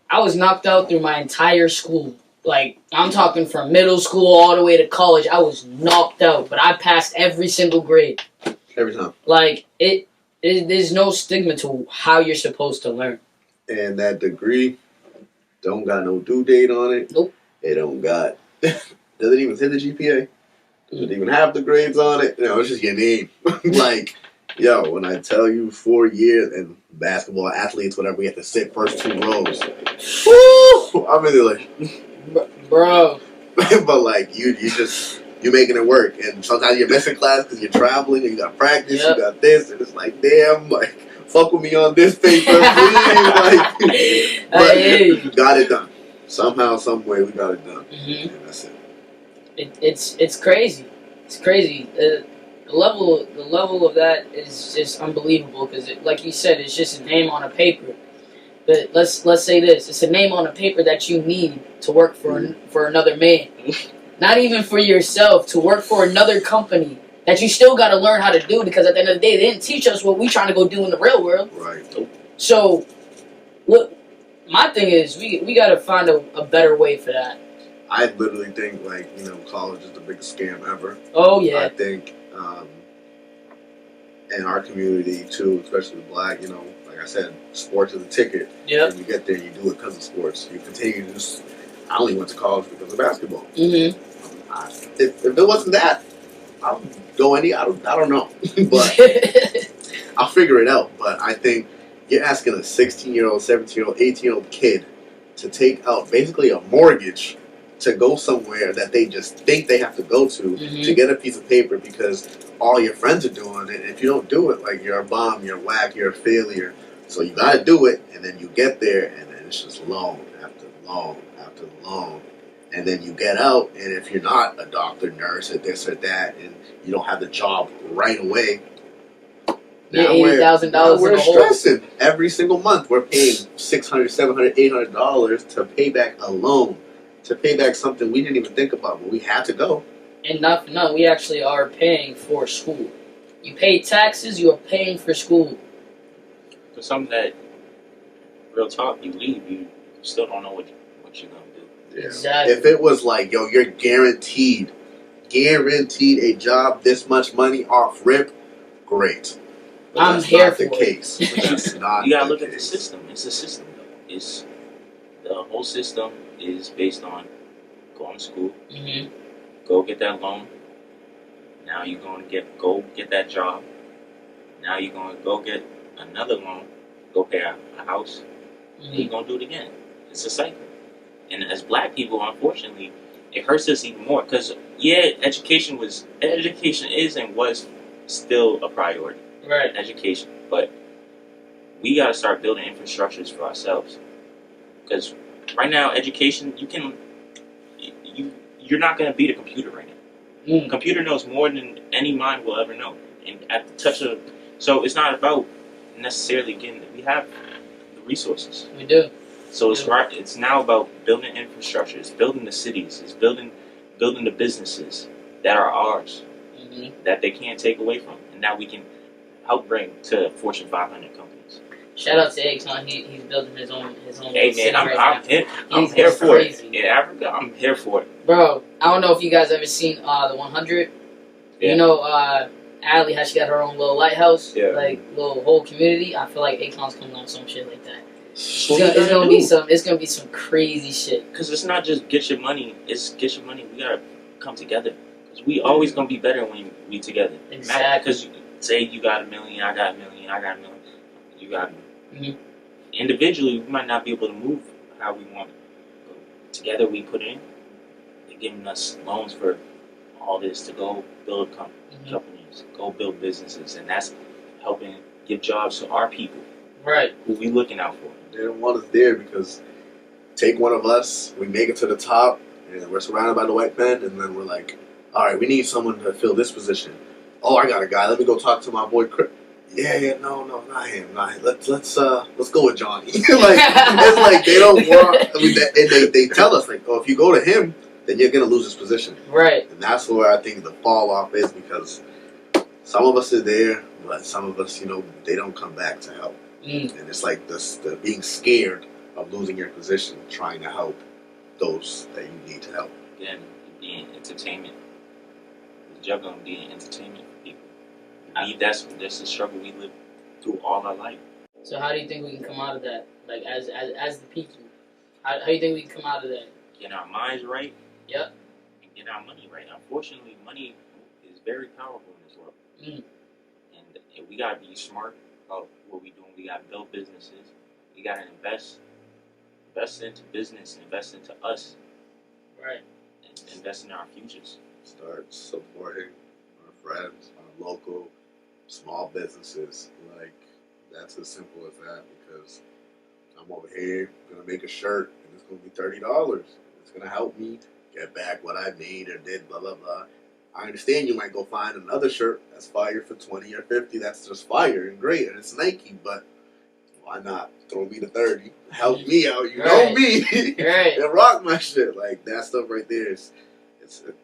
I was knocked out through my entire school. Like, I'm talking from middle school all the way to college. I was knocked out, but I passed every single grade. Every time. Like, there's no stigma to how you're supposed to learn. And that degree don't got no due date on it. Nope. It don't got, doesn't even say the GPA. Doesn't even have the grades on it. You know, it's just your name. Like, yo, when I tell you 4 years and basketball athletes, whatever, we have to sit first 2 rows. Woo! I'm really like, bro. but like, you making it work. And sometimes you're missing class because you're traveling and you got practice, you got this, and it's like, damn, like, fuck with me on this paper, please. Like, but got it done. Somehow, some way, we got it done. And that's it. It's crazy. It's crazy. The level of that is just unbelievable because, like you said, it's just a name on a paper. But let's say this: it's a name on a paper that you need to work for another man, not even for yourself, to work for another company that you still got to learn how to do, because at the end of the day, they didn't teach us what we trying to go do in the real world. Right. So, what my thing is, we got to find a better way for that. I literally think, like, you know, college is the biggest scam ever. Oh, yeah. I think in our community, too, especially Black, you know, like I said, sports is a ticket. Yeah. And you get there, you do it because of sports. You continue to just, I only went to college because of basketball. If it wasn't that, I would go I don't know. But I'll figure it out. But I think you're asking a 16-year-old, 17-year-old, 18-year-old kid to take out basically a mortgage to go somewhere that they just think they have to go to get a piece of paper because all your friends are doing it. And if you don't do it, like, you're a bum, you're whack, you're a failure. So you got to do it, and then you get there, and then it's just loan after loan after loan. And then you get out, and if you're not a doctor, nurse, or this or that, and you don't have the job right away, now $80,000 we're stressing. Every single month, we're paying $600, $700, $800 to pay back a loan. To pay back something we didn't even think about, but we had to go. And no, we actually are paying for school. You pay taxes, you are paying for school. For something that, real talk, you leave, you still don't know what you're going to do. Yeah. Exactly. If it was like, yo, you're guaranteed a job, this much money off rip, great. But I'm that's here not for the case. That's not you gotta the look at the case. system. It's a system, though. It's the whole system is based on going to school, go get that loan. Now you're going to go get that job. Now you're going to go get another loan, go pay a house, and you're going to do it again. It's a cycle. And as Black people, unfortunately, it hurts us even more because, education is and was still a priority. Right. Education. But we got to start building infrastructures for ourselves. Because right now, education, you're not going to beat a computer right now. Computer knows more than any mind will ever know. And at the touch of, so it's not about necessarily getting it. We have the resources. We do. So it's now about building infrastructure. It's building the cities. It's building the businesses that are ours, that they can't take away from, and that we can help bring to Fortune 500 companies. Shout out to Akon. He's building his own. Hey man, I'm here for it. In Africa, I'm here for it. Bro, I don't know if you guys ever seen the 100. Yeah. You know, Allie, how she got her own little lighthouse, like little whole community. I feel like Akon's coming on some shit like that. It's gonna be some crazy shit. Cause it's not just get your money. It's get your money. We gotta come together. Cause we always gonna be better when we together. Exactly. Cause say you got $1 million, I got $1 million, I got $1 million, you got $1 million. Individually, we might not be able to move how we want. But together, we put in. They're giving us loans for all this to go build companies, go build businesses, and that's helping give jobs to our people. Right. Who we looking out for. They don't want us there because take one of us, we make it to the top, and we're surrounded by the white men, and then we're like, all right, we need someone to fill this position. Oh, I got a guy. Let me go talk to my boy Chris. Yeah, no, not him. Let's go with Johnny. Like it's like they don't want. I mean, and they tell us like, oh, if you go to him, then you're gonna lose his position. Right. And that's where I think the fall off is because some of us are there, but some of us, they don't come back to help. And it's like the being scared of losing your position, trying to help those that you need to help. Again, being entertainment. The job gonna be entertainment for people. That's the struggle we live through all our life. So how do you think we can come out of that? Like as the people, how do you think we can come out of that? Get our minds right. Yep. And get our money right. Unfortunately, money is very powerful in this world. And we gotta be smart about what we're doing. We gotta build businesses. We gotta invest into business, invest into us. Right. And invest in our futures. Start supporting our friends, our local, small businesses. Like, that's as simple as that because I'm over here gonna make a shirt and it's gonna be $30. It's gonna help me get back what I made or did, blah blah blah. I understand you might go find another shirt that's fire for 20 or 50. That's just fire and great, and it's Nike. But why not throw me the 30? Help me out. You know me. Right. And rock my shit. Like that stuff right there is,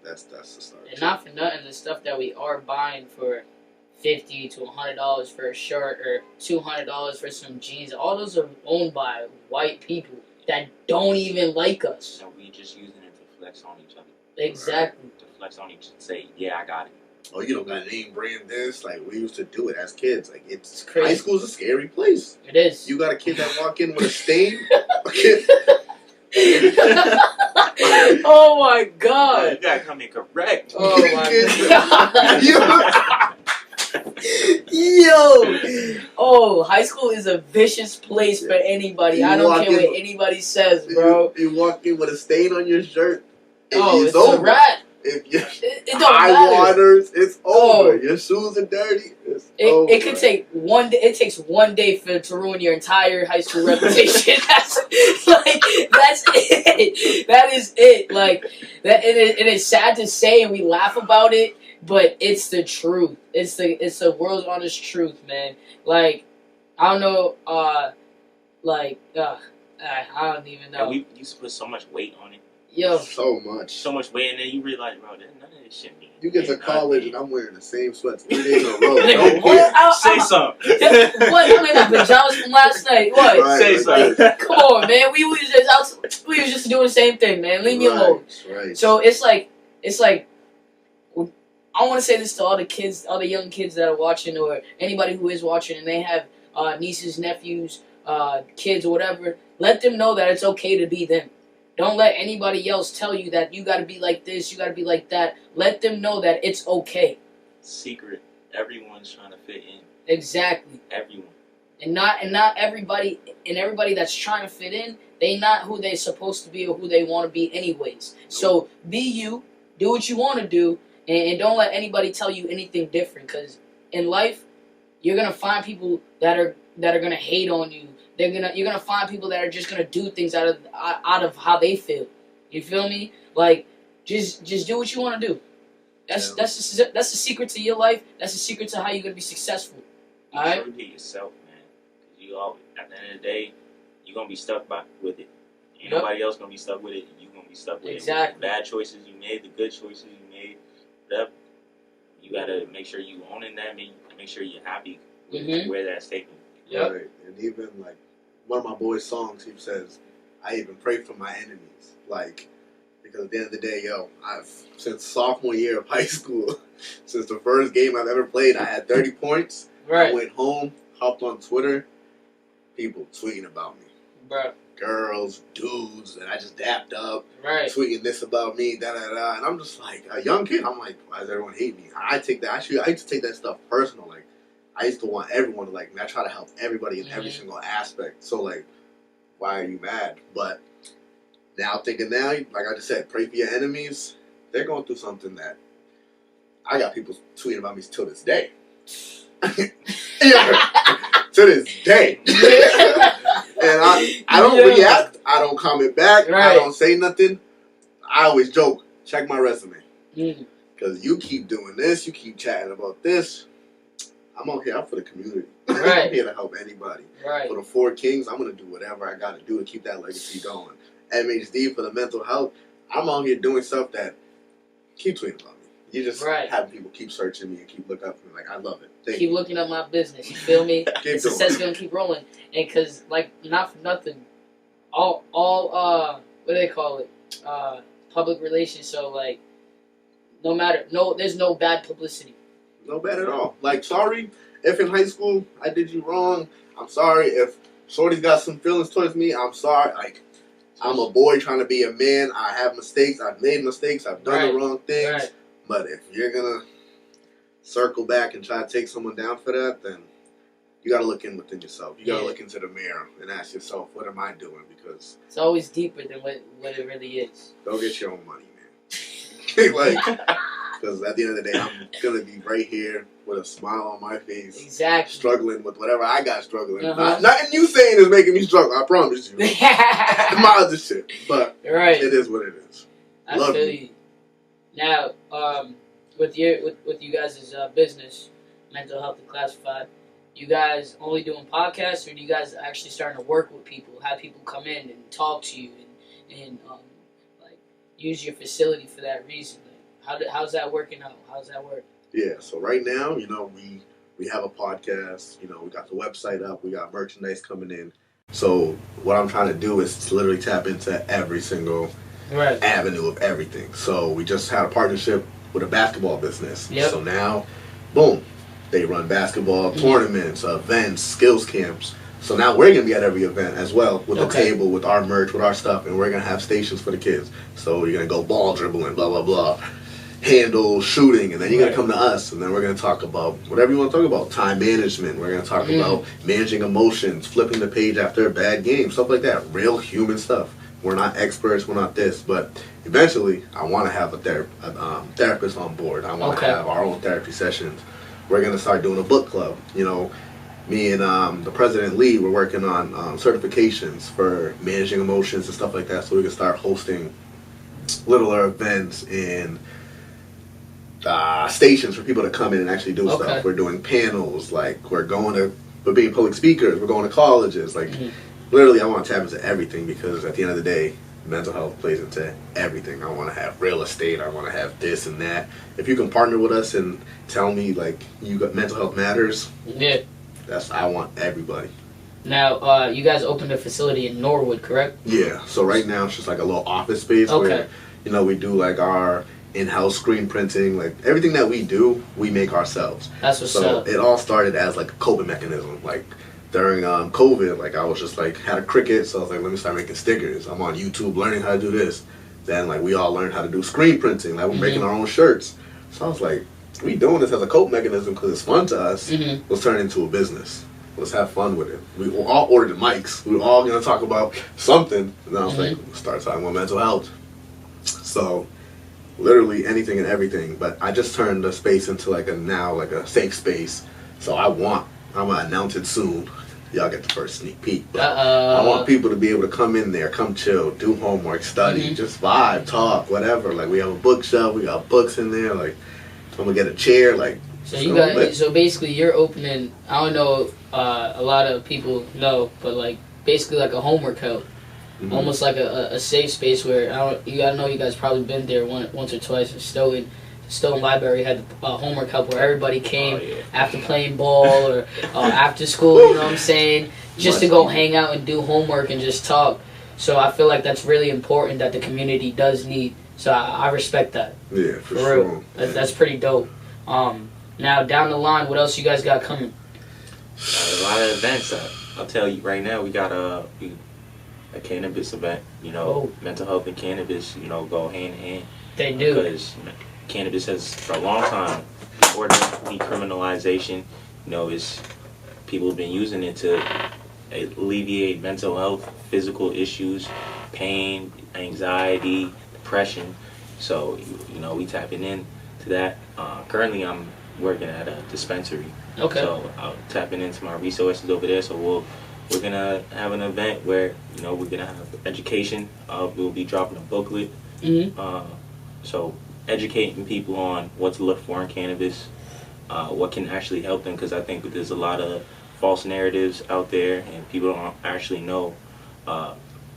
that's the start. And not for nothing, the stuff that we are buying for $50 to $100 for a shirt or $200 for some jeans, all those are owned by white people that don't even like us. And we just using it to flex on each other. Exactly. Right? To flex on each other, say, yeah, I got it. Oh, you don't got a name brand this? Like, we used to do it as kids. Like, it's crazy. High school's a scary place. It is. You got a kid that walk in with a stain? Oh my god. You gotta come in correct. Oh my god. Yo. Oh, high school is a vicious place for anybody. I don't care what anybody says, bro. You walk in with a stain on your shirt. It's a rat. If your eye waters, it's over. Your shoes are dirty. Over. It could take one day. It takes one day to ruin your entire high school reputation. That's it. That is it. Like that. It is sad to say, and we laugh about it, but it's the truth. It's the world's honest truth, man. Like I don't know. I don't even know. And we used to put so much weight on it. Yo, so much weight, and then you realize, bro, none of this shit mean. You get to college and I'm wearing the same sweats 3 days in a row. Don't say something. What? I'm in the pajamas from last night. What? Right, say something. Come on, man. We was just doing the same thing, man. Leave me alone. Right. So it's like I want to say this to all the kids, all the young kids that are watching, or anybody who is watching, and they have nieces, nephews, kids, or whatever. Let them know that it's okay to be them. Don't let anybody else tell you that you got to be like this, you got to be like that. Let them know that it's okay. Secret. Everyone's trying to fit in. Exactly. Everyone. And not everybody. And everybody that's trying to fit in, they not who they're supposed to be or who they want to be, anyways. So be you. Do what you want to do, and don't let anybody tell you anything different. Because in life, you're gonna find people that are gonna hate on you. You're gonna find people that are just gonna do things out of how they feel. You feel me? Like just do what you want to do. That's the secret to your life. That's the secret to how you're gonna be successful. All right. Be yourself, man. you all at the end of the day, you're gonna be stuck with it. Ain't Yep. nobody else gonna be stuck with it. You're gonna be stuck with Exactly. it. The bad choices you made, the good choices you made, whatever. You gotta make sure you owning that. Make sure you're happy with where that's taking you. Yep. Right. And even like one of my boys' songs, he says, "I even pray for my enemies." Like, because at the end of the day, since sophomore year of high school, since the first game I've ever played, I had 30 points. Right. I went home, hopped on Twitter, people tweeting about me. Bro. Girls, dudes, and I just dapped up, Right. tweeting this about me, and I'm just like a young kid. I'm like, why does everyone hate me? I take that. Actually, I used to take that stuff personal. Like, I used to want everyone to like me. I try to help everybody in every single aspect. So like, why are you mad? But now thinking now, like I just said, pray for your enemies. They're going through something that I got people tweeting about me till this day. Yeah, to this day. And I don't react. I don't comment back. Right. I don't say nothing. I always joke, check my resume. Mm. Because you keep doing this, you keep chatting about this. I'm okay. I'm for the community. Right. I'm here to help anybody. Right. For the Four Kings, I'm going to do whatever I got to do to keep that legacy going. MHD for the mental health, I'm out here doing stuff that keep tweeting about me. You just have people keep searching me and keep looking up for me. Like, I love it. Keep looking at my business. You feel me? Keep Success gonna keep rolling. And because, like, not for nothing, all what do they call it? Public relations. So, like, there's no bad publicity. No bad at all. Like, sorry if in high school I did you wrong. I'm sorry if Shorty's got some feelings towards me. I'm sorry. Like, I'm a boy trying to be a man. I have mistakes. I've made mistakes. I've done the wrong things. Right. But if you're going to circle back and try to take someone down for that, then you got to look in within yourself. You got to look into the mirror and ask yourself, what am I doing? Because it's always deeper than what it really is. Go get your own money, man. Like, because at the end of the day, I'm going to be right here with a smile on my face. Exactly. Struggling with whatever I got struggling. Nothing you saying is making me struggle. I promise you. My other shit. But it is what it is. I feel you. Now, with you guys' business, Mental Health Declassified, you guys only doing podcasts, or do you guys actually starting to work with people, have people come in and talk to you, and like use your facility for that reason? Like, how's that working out? How's that work? Yeah, so right now, we have a podcast. We got the website up. We got merchandise coming in. So what I'm trying to do is to literally tap into every single avenue of everything. So we just had a partnership with a basketball business. Yep. So now, boom, they run basketball tournaments, events, skills camps. So now we're going to be at every event as well with a table, with our merch, with our stuff, and we're going to have stations for the kids. So you're going to go ball dribbling, blah, blah, blah, handle, shooting, and then you're going to come to us, and then we're going to talk about whatever you want to talk about, time management. We're going to talk about managing emotions, flipping the page after a bad game, stuff like that, real human stuff. We're not experts, we're not this, but eventually I want to have a therapist on board. I want to have our own therapy sessions. We're going to start doing a book club. Me and the president, Lee, we're working on certifications for managing emotions and stuff like that, so we can start hosting littler events and stations for people to come in and actually do stuff. We're doing panels, like we're being public speakers, we're going to colleges, like literally I want to tap into everything, because at the end of the day, mental health plays into everything. I want to have real estate, I want to have this and that. If you can partner with us and tell me like you got mental health matters, I want everybody. Now, you guys opened a facility in Norwood, correct? Yeah, so right now it's just like a little office space where, we do like our in-house screen printing, like everything that we do, we make ourselves. That's what's up. It all started as like a coping mechanism. Like during COVID, like I was just like had a Cricut, so I was like, let me start making stickers. I'm on YouTube learning how to do this. Then like we all learned how to do screen printing, like we're making our own shirts. So I was like, we doing this as a coping mechanism because it's fun to us. Let's turn it into a business. Let's have fun with it. We all ordered mics. We were all gonna talk about something, and then I was like, start talking about mental health. So literally anything and everything. But I just turned the space into like a safe space. So I'm gonna announce it soon. Y'all get the first sneak peek. But I want people to be able to come in there, come chill, do homework, study, just vibe, talk, whatever. Like we have a bookshelf, we got books in there. Like I'm gonna get a chair. Like So you got, so basically you're opening, I don't know, a lot of people know, but like basically like a homework help, almost like a safe space where you gotta know you guys probably been there once or twice. Stone Library had homework help where everybody came after playing ball or after school. You know what I'm saying? Just to go hang out and do homework and just talk. So I feel like that's really important that the community does need. So I respect that. Yeah, for real. That's pretty dope. Now down the line, what else you guys got coming? A lot of events. I'll tell you right now. We got a cannabis event. You know, mental health and cannabis. You know, go hand in hand. They do. Because cannabis has for a long time, before decriminalization, you know, people have been using it to alleviate mental health, physical issues, pain, anxiety, depression. So, you know, we tapping into that. Currently, I'm working at a dispensary. Okay. So I'm tapping into my resources over there. So we're gonna have an event where, you know, we're gonna have education. We'll be dropping a booklet. So educating people on what to look for in cannabis, what can actually help them, because I think there's a lot of false narratives out there and people don't actually know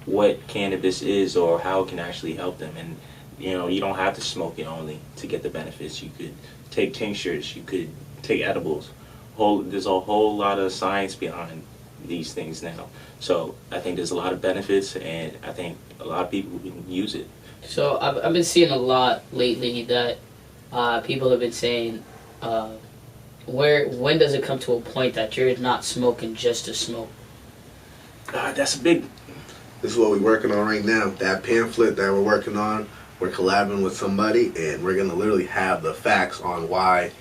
what cannabis is or how it can actually help them. And you know, you don't have to smoke it only to get the benefits. You could take tinctures, you could take edibles. There's a whole lot of science behind these things now. So I think there's a lot of benefits, and I think a lot of people can use it. So I've been seeing a lot lately that people have been saying, when does it come to a point that you're not smoking just to smoke? That's a big. This is what we're working on right now. That pamphlet that we're working on, we're collaborating with somebody, and we're gonna literally have the facts on why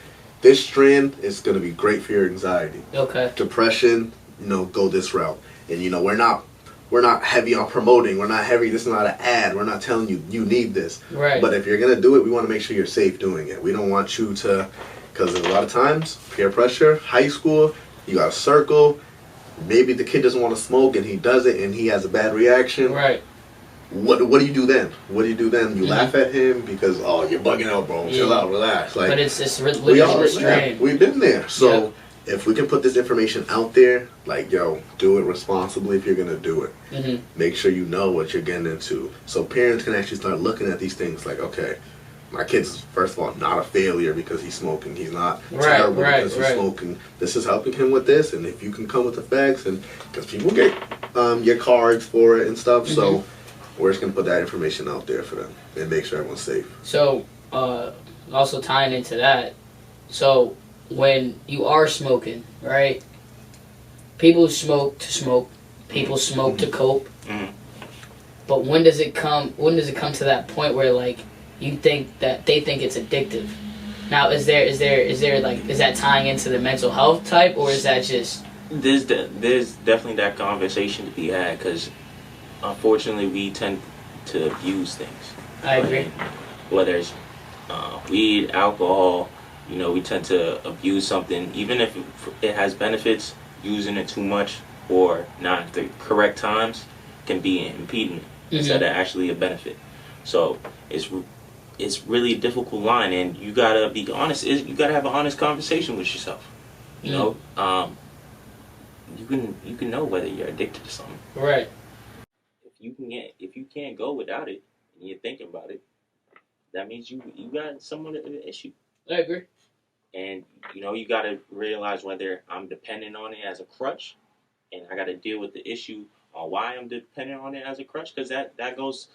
this strand is gonna be great for your anxiety. Okay. Depression, you know, go this route. And you know, we're not heavy on promoting. We're not heavy. This is not an ad. We're not telling you need this. Right. But if you're gonna do it, we want to make sure you're safe doing it. We don't want you to, because a lot of times peer pressure. High school, you got a circle. Maybe the kid doesn't want to smoke and he does it and he has a bad reaction. Right. What do you do then? What do you do then? You laugh at him because you're bugging out, bro. Chill out, relax. Like, but it's restrained. We've been there. So if we can put this information out there, like, yo, do it responsibly if you're gonna do it. Make sure you know what you're getting into, so parents can actually start looking at these things like, okay, my kid's first of all not a failure because he's smoking. He's not terrible because he's smoking. This is helping him with this, and if you can come with the facts, and because people get your cards for it and stuff, so we're just gonna put that information out there for them and make sure everyone's safe. So also tying into that, so when you are smoking, right? People smoke to smoke. People smoke to cope. But when does it come to that point where like you think that they think it's addictive? Now, is that tying into the mental health type, or is that just? There's definitely that conversation to be had, because unfortunately we tend to abuse things. I agree. Whether it's weed, alcohol, you know, we tend to abuse something, even if it has benefits. Using it too much or not at the correct times can be an impediment instead of actually a benefit. So it's really a difficult line, and you gotta be honest. You gotta have an honest conversation with yourself. You know, you can know whether you're addicted to something. Right. If you can't go without it and you're thinking about it, that means you got somewhat of an issue. I agree. And you know, you gotta realize whether I'm dependent on it as a crutch, and I gotta deal with the issue on why I'm dependent on it as a crutch, because that goes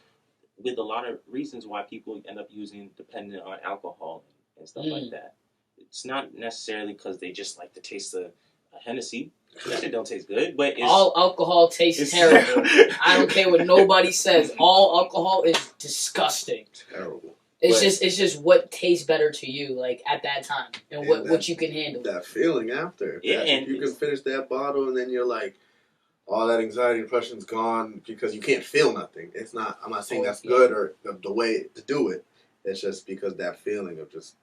with a lot of reasons why people end up dependent on alcohol and stuff like that. It's not necessarily because they just like the taste of a Hennessy. That shit don't taste good, but all alcohol tastes terrible. I don't care what nobody says. All alcohol is disgusting. Terrible. It's just what tastes better to you, like at that time, and what you can handle. That feeling after. Yeah, and you can finish that bottle and then you're like, all that anxiety and depression's gone because you can't feel nothing. It's not. I'm not saying that's good or the way to do it. It's just because that feeling of just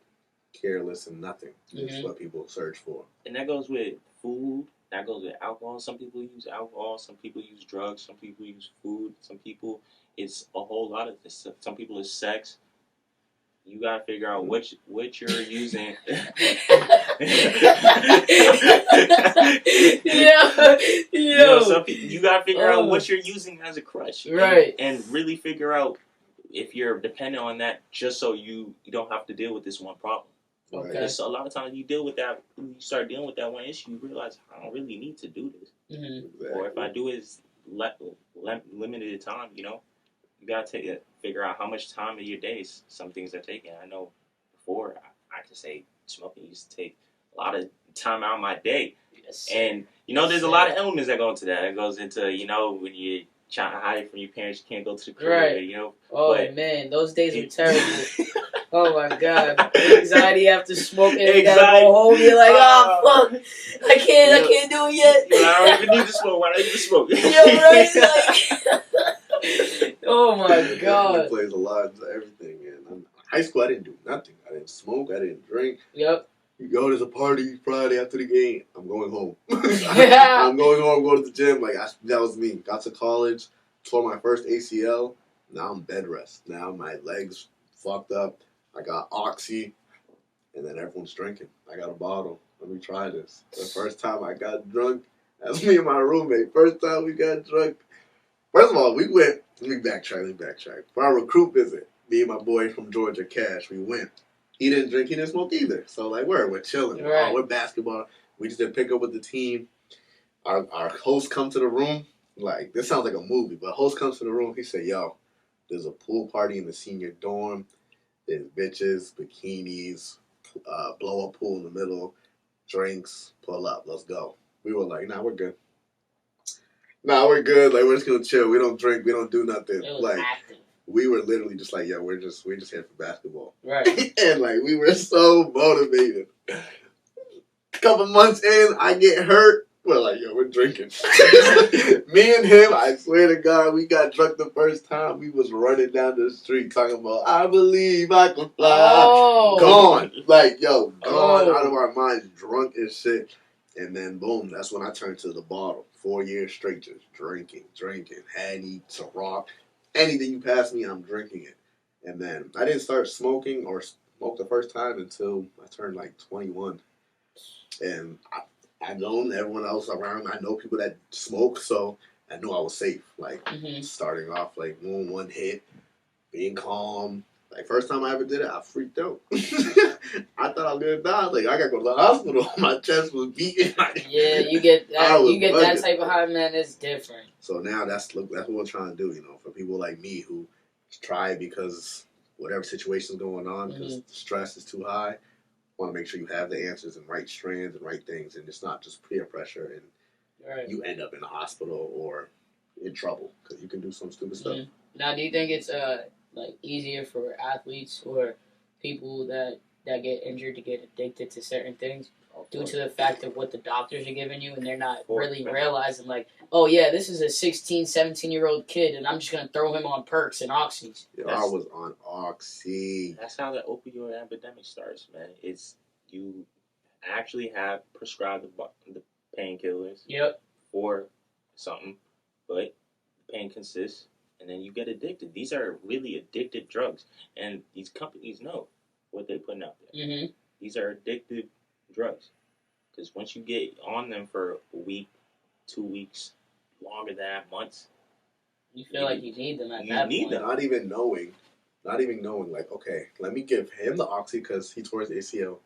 careless and nothing is what people search for. And that goes with food. That goes with alcohol. Some people use alcohol. Some people use drugs. Some people use food. Some people it's a whole lot of this. Some people it's sex. you gotta figure out what you're using. You know, some people, you gotta figure out what you're using as a crutch, right? And really figure out if you're dependent on that, just so you don't have to deal with this one problem. Okay. Because a lot of times you start dealing with that one issue, you realize I don't really need to do this, Exactly. or if I do it, it's limited time. You know, you gotta figure out how much time of your days some things are taking. I know before I could say smoking used to take a lot of time out of my day, and you know, there's a lot of elements that go into that. It goes into, you know, when you trying to hide from your parents, you can't go to the crib, right? You know. Oh man, those days were terrible. Oh my god, anxiety after smoking. You gotta go home. You're like, oh fuck, I can't do it yet. I don't even need to smoke. Why don't you smoke? Yeah, right. Like, oh my god, it plays a lot into everything. And in high school, I didn't do nothing. I didn't smoke. I didn't drink. Yep. You go, there's a party Friday after the game. I'm going home. I'm going home. Go to the gym. Like that was me. Got to college, tore my first ACL. Now I'm bed rest. Now my legs fucked up. I got oxy, and then everyone's drinking. I got a bottle. Let me try this. The first time I got drunk, that's me and my roommate. First time we got drunk. First of all, we went. Let me backtrack. For our recruit visit, me and my boy from Georgia, Cash, we went. He didn't drink. He didn't smoke either. So like, we're chilling. Right. We're basketball. We just did pick up with the team. Our host come to the room. Like, this sounds like a movie, but host comes to the room. He said, "Yo, there's a pool party in the senior dorm. There's bitches, bikinis, blow up pool in the middle, drinks, pull up, let's go." We were like, "Nah, we're good. Nah, we're good. Like, we're just gonna chill. We don't drink. We don't do nothing." It was like, active. We were literally just like, "Yo, we're just here for basketball." Right. And like, we were so motivated. A couple months in, I get hurt. We're like, "Yo, we're drinking." Me and him, I swear to God, we got drunk the first time. We was running down the street talking about, "I believe I can fly." Oh. Gone. Like, yo, gone out of our minds, drunk as shit. And then, boom, that's when I turned to the bottle. 4 years straight, just drinking. Henny, Ciroc. Anything you pass me, I'm drinking it. And then I didn't start smoking or smoke the first time until I turned like 21. And I known everyone else around. I know people that smoke, so I knew I was safe. Like, starting off, like, one hit, being calm. Like, first time I ever did it, I freaked out. I thought I was gonna die. Like, I gotta go to the hospital. My chest was beating. Yeah, you get that. You get that type of high, man. It's different. So now that's what we're trying to do. You know, for people like me who try because whatever situation's going on, because the stress is too high. Want to make sure you have the answers and right strands and right things, and it's not just peer pressure and you end up in the hospital or in trouble because you can do some stupid stuff. Now, do you think it's like easier for athletes or people that get injured to get addicted to certain things due to the fact of what the doctors are giving you, and they're not really realizing, like, oh yeah, this is a 16, 17-year-old kid, and I'm just gonna throw him on perks and oxys. Yeah, I was on oxy. That's how the opioid epidemic starts, man. It's you actually have prescribed the painkillers. For something, but the pain consists, and then you get addicted. These are really addictive drugs, and these companies know what they're putting out there. These are addictive drugs, because once you get on them for a week, 2 weeks, longer than that, months, you feel like you need them at that point. Them. Not even knowing, like, okay, let me give him the oxy because he tore his ACL,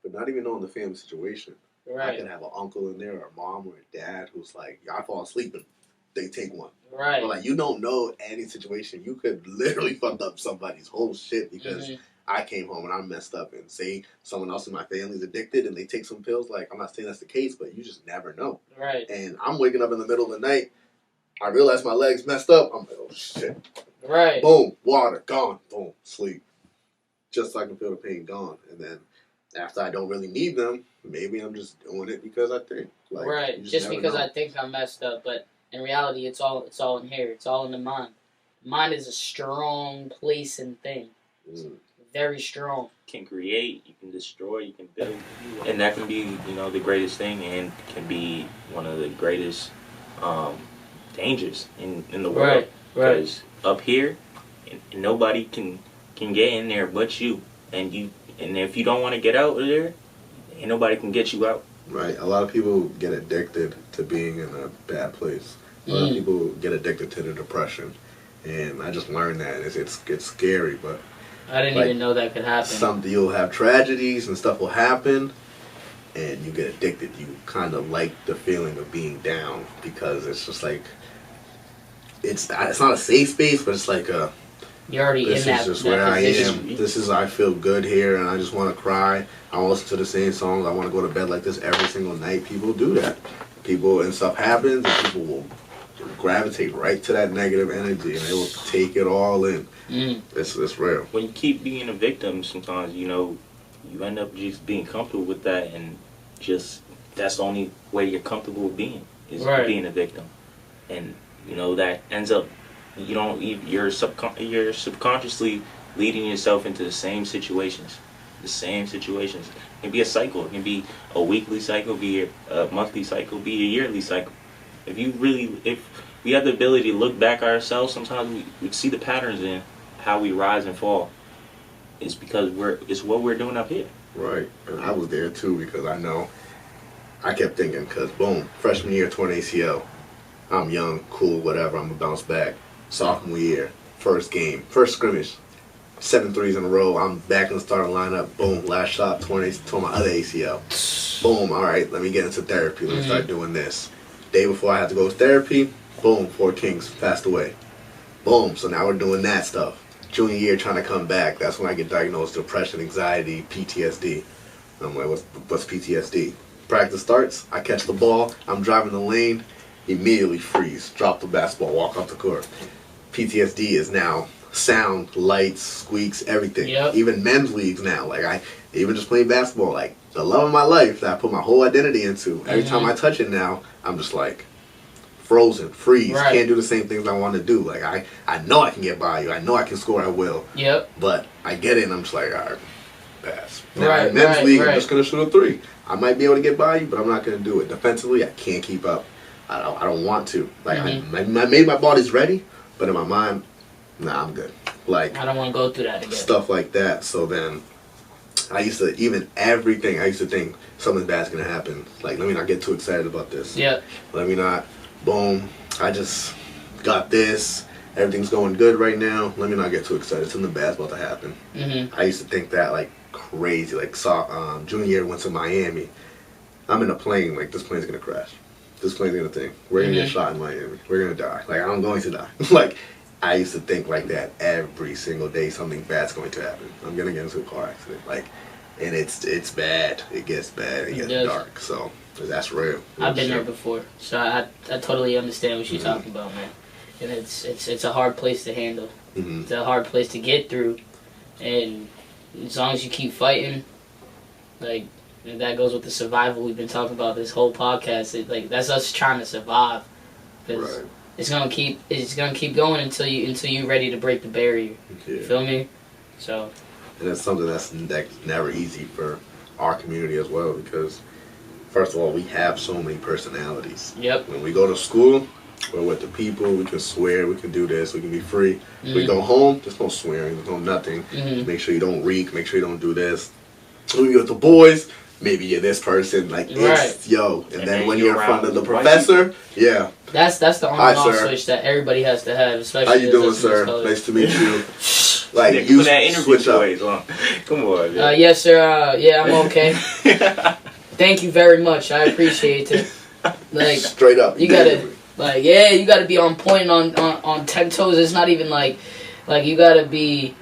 but not even knowing the family situation. I can have an uncle in there or a mom or a dad who's like, I fall asleep and they take one. Right. But like, you don't know any situation. You could literally fuck up somebody's whole shit because I came home and I'm messed up, and say someone else in my family's addicted and they take some pills. Like, I'm not saying that's the case, but you just never know. Right. And I'm waking up in the middle of the night. I realize my leg's messed up. I'm like, oh shit. Right. Boom, water, gone. Boom, sleep. Just so I can feel the pain gone. And then after I don't really need them, maybe I'm just doing it because I think. Like, right. Just because I think I'm messed up, but in reality, it's all in here. It's all in the mind. Mind is a strong place and thing. Very strong. You can create, you can destroy, you can build, and that can be, the greatest thing, and can be one of the greatest dangers in the world. Right. Because up here, nobody can can get in there but you. And if you don't want to get out of there, ain't nobody can get you out. Right. A lot of people get addicted to being in a bad place. A lot of people get addicted to the depression. And I just learned that. It's scary, but I didn't even know that could happen. You'll have tragedies and stuff will happen, and you get addicted. You kind of like the feeling of being down because it's just like, it's not a safe space, but it's like you're already in that position. This is just where I am. I feel good here, and I just want to cry. I want to listen to the same songs. I want to go to bed like this every single night. People do that. And stuff happens, and people will gravitate right to that negative energy, and they will take it all in. It's real. When you keep being a victim, sometimes, you end up just being comfortable with that, and just that's the only way you're comfortable with being, is being a victim. And, that ends up, you're subconsciously leading yourself into the same situations. It can be a cycle. It can be a weekly cycle, be a monthly cycle, be a yearly cycle. If we have the ability to look back at ourselves, sometimes we see the patterns in how we rise and fall. It's because it's what we're doing up here. Right. And I was there too, because I kept thinking, because boom, freshman year, torn ACL. I'm young, cool, whatever, I'm going to bounce back. Sophomore year, first game, first scrimmage, 7 threes in a row, I'm back in the starting lineup, boom, last shot, torn my other ACL. Boom, all right, let me get into therapy, let me start doing this. Day before I had to go to therapy, boom, 4 Kings passed away. Boom, so now we're doing that stuff. Junior year, trying to come back, that's when I get diagnosed with depression, anxiety, PTSD. I'm like, what's PTSD? Practice starts, I catch the ball, I'm driving the lane, immediately freeze, drop the basketball, walk off the court. PTSD is now sound, lights, squeaks, everything. Yep. Even men's leagues now. Like even just playing basketball, like the love of my life that I put my whole identity into. Every time I touch it now, I'm just like frozen, freeze. Right. Can't do the same things I want to do. Like I know I can get by you. I know I can score at will. Yep. But I get it and I'm just like, all right, pass. Now, Right. in men's league, I'm just gonna shoot a 3. I might be able to get by you, but I'm not gonna do it. Defensively, I can't keep up. I don't want to. Like I made my body's ready, but in my mind, nah, I'm good. Like I don't want to go through that again. Stuff like that. So then, I used to think something bad's gonna happen. Like, let me not get too excited about this. Yeah. Let me not. Boom. I just got this. Everything's going good right now. Let me not get too excited. Something bad's about to happen. I used to think that like crazy. Like junior year, went to Miami. I'm in a plane. Like, this plane's gonna crash. This plane's gonna think we're gonna get shot in Miami. We're gonna die. Like, I'm going to die. Like, I used to think like that every single day. Something bad's going to happen. I'm gonna get into a car accident. Like, and it's bad. It gets bad. It gets dark. So that's real. I've been there before, so I totally understand what you're talking about, man. And it's a hard place to handle. It's a hard place to get through, and as long as you keep fighting, like. And that goes with the survival we've been talking about this whole podcast. That's us trying to survive. Cause it's gonna keep going until you're ready to break the barrier. Yeah. You feel me? So. And it's something that's never easy for our community as well, because first of all, we have so many personalities. Yep. When we go to school, we're with the people. We can swear. We can do this. We can be free. We go home. There's no swearing. There's no nothing. Make sure you don't reek. Make sure you don't do this. When we go with the boys. Maybe you're this person, like it's and then when you're in front of the professor, that's the on and off switch that everybody has to have. Especially how you doing, sir? Nice to meet you. Like you that interview switch up. Come on. Yes, sir. I'm okay. Thank you very much. I appreciate it. Like straight up, you gotta you gotta be on point on 10 toes. It's not even like you gotta be.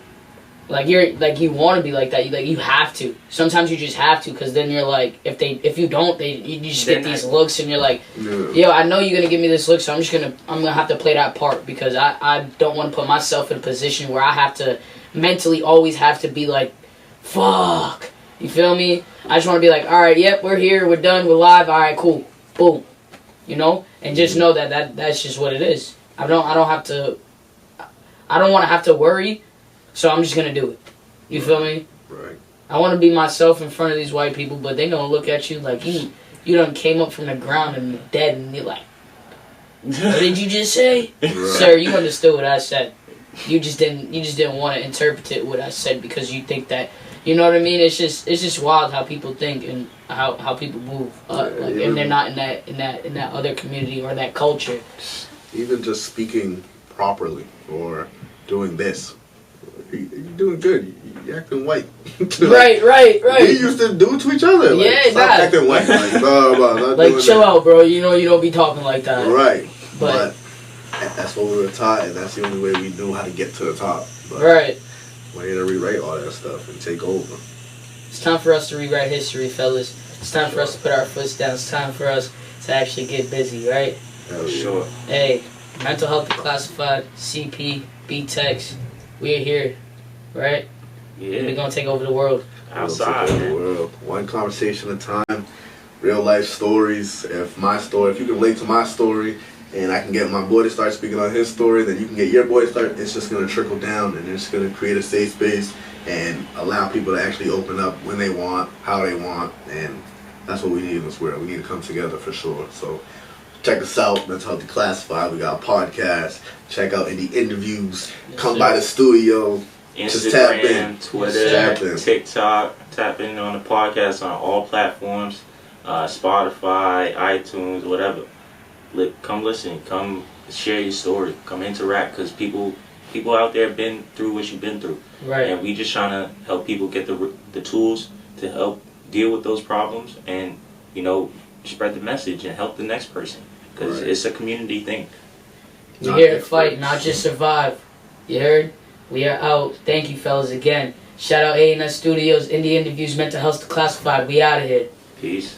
You want to be like that. You have to. Sometimes you just have to, because then you're like, if you don't, you just get these looks, and you're like, yo, I know you're gonna give me this look, so I'm gonna have to play that part, because I don't want to put myself in a position where I have to mentally always have to be like, fuck. You feel me? I just want to be like, all right, yep, we're here, we're done, we're live, all right, cool, boom, and just know that's just what it is. I don't want to have to worry. So I'm just going to do it. You feel me? Right. I want to be myself in front of these white people, but they going to look at you like you done came up from the ground and you're dead, and you're like, what did you just say? Right. Sir, you understood what I said. You just didn't want to interpret what I said because you think that, you know what I mean? It's just wild how people think and how people move, and they're not in that other community or that culture. Even just speaking properly or doing this, you're doing good. You're acting white. Right. We used to do it to each other. Like, stop acting white. Like, like chill out, bro. You know you don't be talking like that. Right. But that's what we were taught, and that's the only way we knew how to get to the top. But right. We're here to rewrite all that stuff and take over. It's time for us to rewrite history, fellas. It's time for us to put our foot down. It's time for us to actually get busy, right? Hell yeah. Sure. Hey, mental health declassified, CP, B-Tex, we're here, right? Yeah. We're gonna take over the world. Outside, the world. One conversation at a time. Real life stories. If you can relate to my story, and I can get my boy to start speaking on his story, then you can get your boy to start. It's just gonna trickle down, and it's gonna create a safe space and allow people to actually open up when they want, how they want, and that's what we need in this world. We need to come together for sure. So check us out. Mental Health Declassified. We got a podcast. Check out any interviews. Come by the studio. Just tap in. Instagram, Twitter, TikTok. Tap in on the podcast on all platforms, Spotify, iTunes, whatever. Come listen. Come share your story. Come interact, because people out there been through what you've been through. Right. And we just trying to help people get the tools to help deal with those problems, and spread the message and help the next person, because it's a community thing. We're here to fight, not just survive. You heard? We are out. Thank you, fellas, again. Shout out A&S Studios, Indie Interviews, Mental Health Declassified. We out of here. Peace.